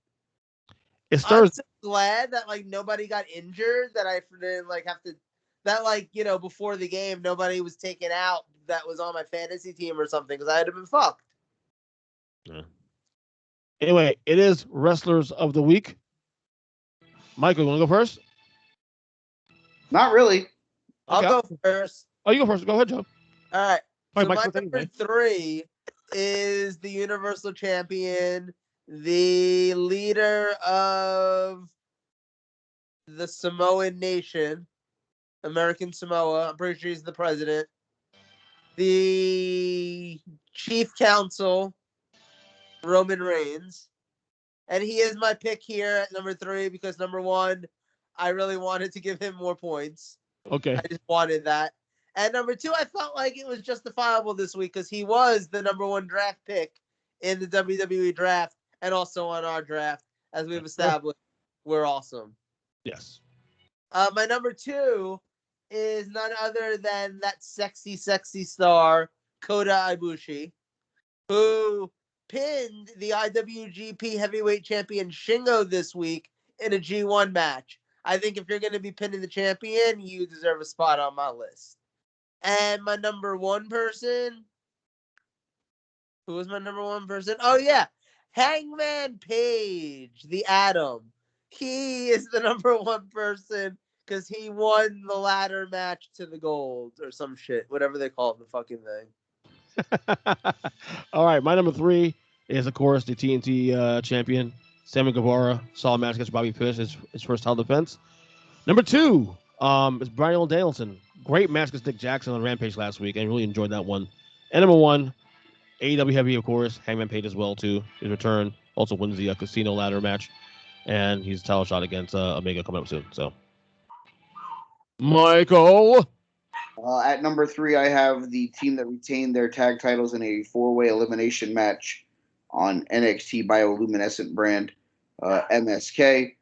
Speaker 1: It's Thursday.
Speaker 3: I'm so glad that nobody got injured, that I didn't have to. That before the game nobody was taken out that was on my fantasy team or something, because I'd have been fucked.
Speaker 1: Yeah. Anyway, it is Wrestlers of the Week. Michael, you want to go first?
Speaker 2: Not really.
Speaker 3: I'll go first.
Speaker 1: Oh, you go first. Go ahead, Joe.
Speaker 3: All right.
Speaker 1: All
Speaker 3: So
Speaker 1: right,
Speaker 3: my
Speaker 1: Michael,
Speaker 3: number 3 is the Universal Champion, the leader of the Samoan Nation, American Samoa. I'm pretty sure he's the president. The Chief Counsel, Roman Reigns. And he is my pick here at number 3 because number 1, I really wanted to give him more points.
Speaker 1: Okay.
Speaker 3: I just wanted that. And number 2, I felt like it was justifiable this week because he was the number 1 draft pick in the WWE Draft and also on our draft. As we've established, we're awesome.
Speaker 1: Yes.
Speaker 3: My number 2 is none other than that sexy, sexy star, Kota Ibushi, who pinned the IWGP Heavyweight Champion Shingo this week in a G1 match. I think if you're going to be pinning the champion, you deserve a spot on my list. And my number 1 person, who was my number 1 person? Oh, yeah, Hangman Page, the Atom. He is the number 1 person because he won the ladder match to the gold or some shit, whatever they call it, the fucking thing.
Speaker 1: All right, my number 3 is, of course, the TNT champion, Sammy Guevara. Solid match against Bobby Fish, his first title defense. Number 2 is Brian Danielson. Great match against Nick Jackson on Rampage last week. I really enjoyed that one. And number 1, AEW Heavy, of course, Hangman Page as well, too. His return also wins the casino ladder match. And he's a title shot against Omega coming up soon. So, Michael.
Speaker 2: At number 3, I have the team that retained their tag titles in a 4-way elimination match on NXT Bioluminescent brand, MSK.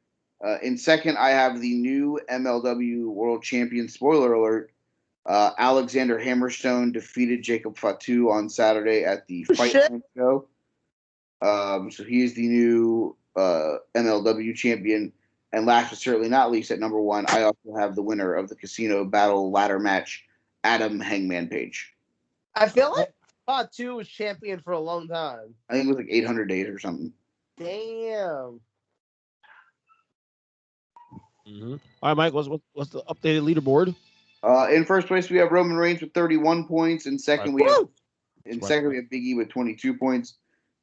Speaker 2: In second, I have the new MLW World Champion. Spoiler alert: Alexander Hammerstone defeated Jacob Fatu on Saturday at the Fight Night show. So he is the new MLW champion. And last but certainly not least, at number 1, I also have the winner of the Casino Battle ladder match, Adam Hangman Page.
Speaker 3: I feel like Fatu was champion for a long time.
Speaker 2: I think it was like 800 days or something.
Speaker 3: Damn.
Speaker 1: Mm-hmm. All right, Mike, what's the updated leaderboard?
Speaker 2: In first place, we have Roman Reigns with 31 points. In second, we have Big E with 22 points.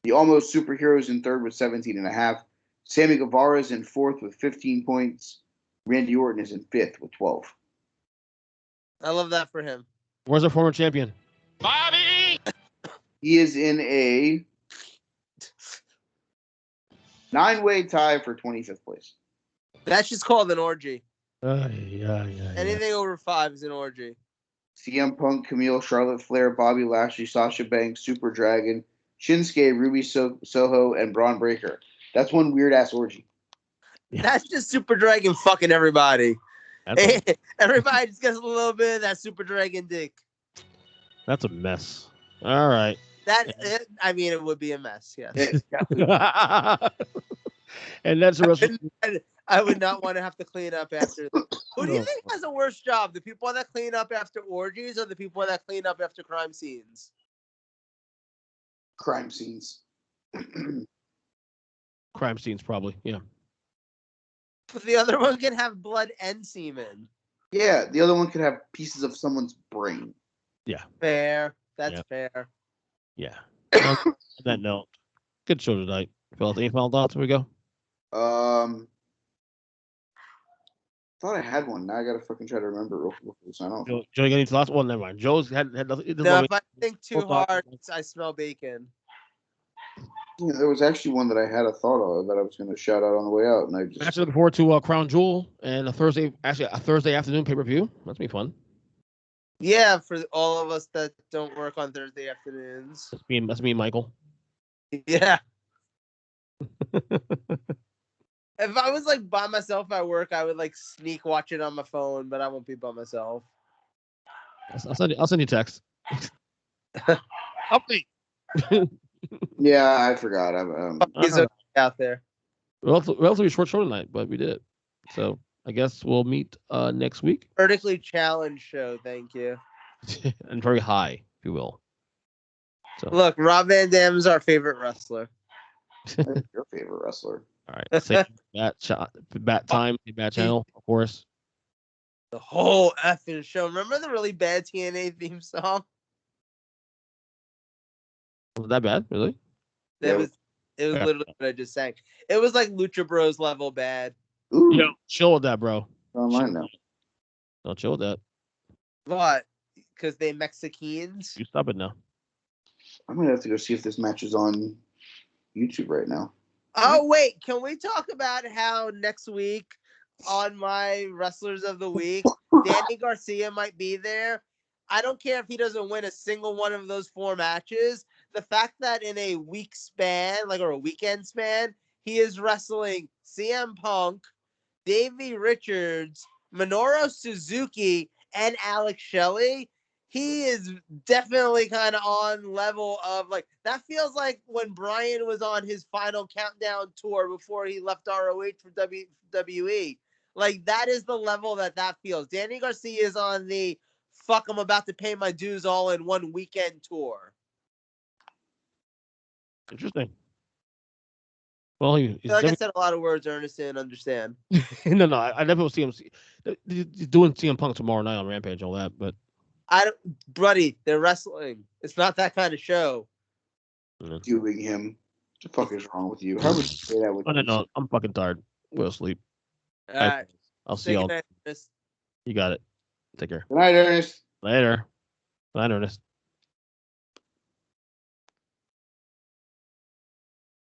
Speaker 2: The Almost Superheroes in third with 17.5. Sammy Guevara is in fourth with 15 points. Randy Orton is in fifth with 12.
Speaker 3: I love that for him.
Speaker 1: Where's our former champion?
Speaker 4: Bobby!
Speaker 2: He is in a 9-way tie for 25th place.
Speaker 3: That's just called an orgy.
Speaker 1: Yeah.
Speaker 3: Anything over 5 is an orgy.
Speaker 2: CM Punk, Camille, Charlotte Flair, Bobby Lashley, Sasha Banks, Super Dragon, Shinsuke, Ruby Soho, and Braun Breaker. That's one weird-ass orgy.
Speaker 3: That's just Super Dragon fucking everybody. Everybody just gets a little bit of that Super Dragon dick.
Speaker 1: That's a mess. All right.
Speaker 3: It would be a mess, yes.
Speaker 1: And that's the rest.
Speaker 3: I would not want to have to clean up after. Who do you think has a worse job? The people that clean up after orgies or the people that clean up after crime scenes?
Speaker 2: Crime scenes.
Speaker 1: Crime scenes, probably. Yeah.
Speaker 3: But the other one can have blood and semen.
Speaker 2: Yeah, the other one could have pieces of someone's brain.
Speaker 1: Yeah.
Speaker 3: Fair. That's fair.
Speaker 1: Yeah. On that note, good show tonight. Fellas, any final thoughts? Here we go.
Speaker 2: Thought I had one. Now I gotta fucking try to remember real quick. So I don't.
Speaker 1: Joe, you got any thoughts? Well, never mind. Joe's had nothing.
Speaker 3: No, if I think too hard, I smell bacon.
Speaker 2: Yeah, there was actually one that I had a thought of that I was going to shout out on the way out, and I just.
Speaker 1: Actually, looking forward to Crown Jewel and a Thursday afternoon pay-per-view. That's gonna be fun.
Speaker 3: Yeah, for all of us that don't work on Thursday afternoons.
Speaker 1: That's me and Michael.
Speaker 3: Yeah. If I was like by myself at work, I would like sneak watch it on my phone, but I won't be by myself.
Speaker 1: I'll send you a text. Update.
Speaker 2: Yeah, I forgot.
Speaker 3: He's out there.
Speaker 1: Relatively short show tonight, but we did it. So I guess we'll meet next week.
Speaker 3: Vertically challenged show. Thank you.
Speaker 1: And very high. if you will. So,
Speaker 3: Look, Rob Van Dam's our favorite wrestler.
Speaker 2: That's your favorite wrestler.
Speaker 1: all right. Same bat time, bat channel, of course.
Speaker 3: The whole effing show. Remember the really bad TNA theme song?
Speaker 1: Was that bad? Really?
Speaker 3: It was
Speaker 1: Yeah.
Speaker 3: literally what I just sang. It was like Lucha Bros level bad.
Speaker 2: Ooh,
Speaker 1: Yo, chill with that, bro.
Speaker 2: online now.
Speaker 1: Don't chill with that.
Speaker 3: What? Because they Mexicans?
Speaker 1: You stop it now.
Speaker 2: I'm gonna have to go see if this match is on YouTube right now.
Speaker 3: Oh, wait. Can we talk about how next week on my Wrestlers of the Week, Danny Garcia might be there? I don't care if he doesn't win a single one of those 4 matches. The fact that in a week span, or a weekend span, he is wrestling CM Punk, Davey Richards, Minoru Suzuki, and Alex Shelley, he is definitely kind of on level of that feels like when Brian was on his final countdown tour before he left ROH for WWE. That is the level that feels. Danny Garcia is on the fuck, I'm about to pay my dues all in one weekend tour.
Speaker 1: Interesting. Well, he's
Speaker 3: I said a lot of words Ernest didn't understand.
Speaker 1: no, I never will see him. He's doing CM Punk tomorrow night on Rampage and all that, but
Speaker 3: buddy, they're wrestling. It's not that kind of show.
Speaker 2: Doing him. What the fuck is wrong with you? How would you say that with
Speaker 1: no, I'm fucking tired. Go to sleep.
Speaker 3: All right.
Speaker 1: I'll see y'all.
Speaker 3: Good night, Ernest.
Speaker 1: You got it. Take care.
Speaker 2: Good night, Ernest.
Speaker 1: Later. Bye, Ernest.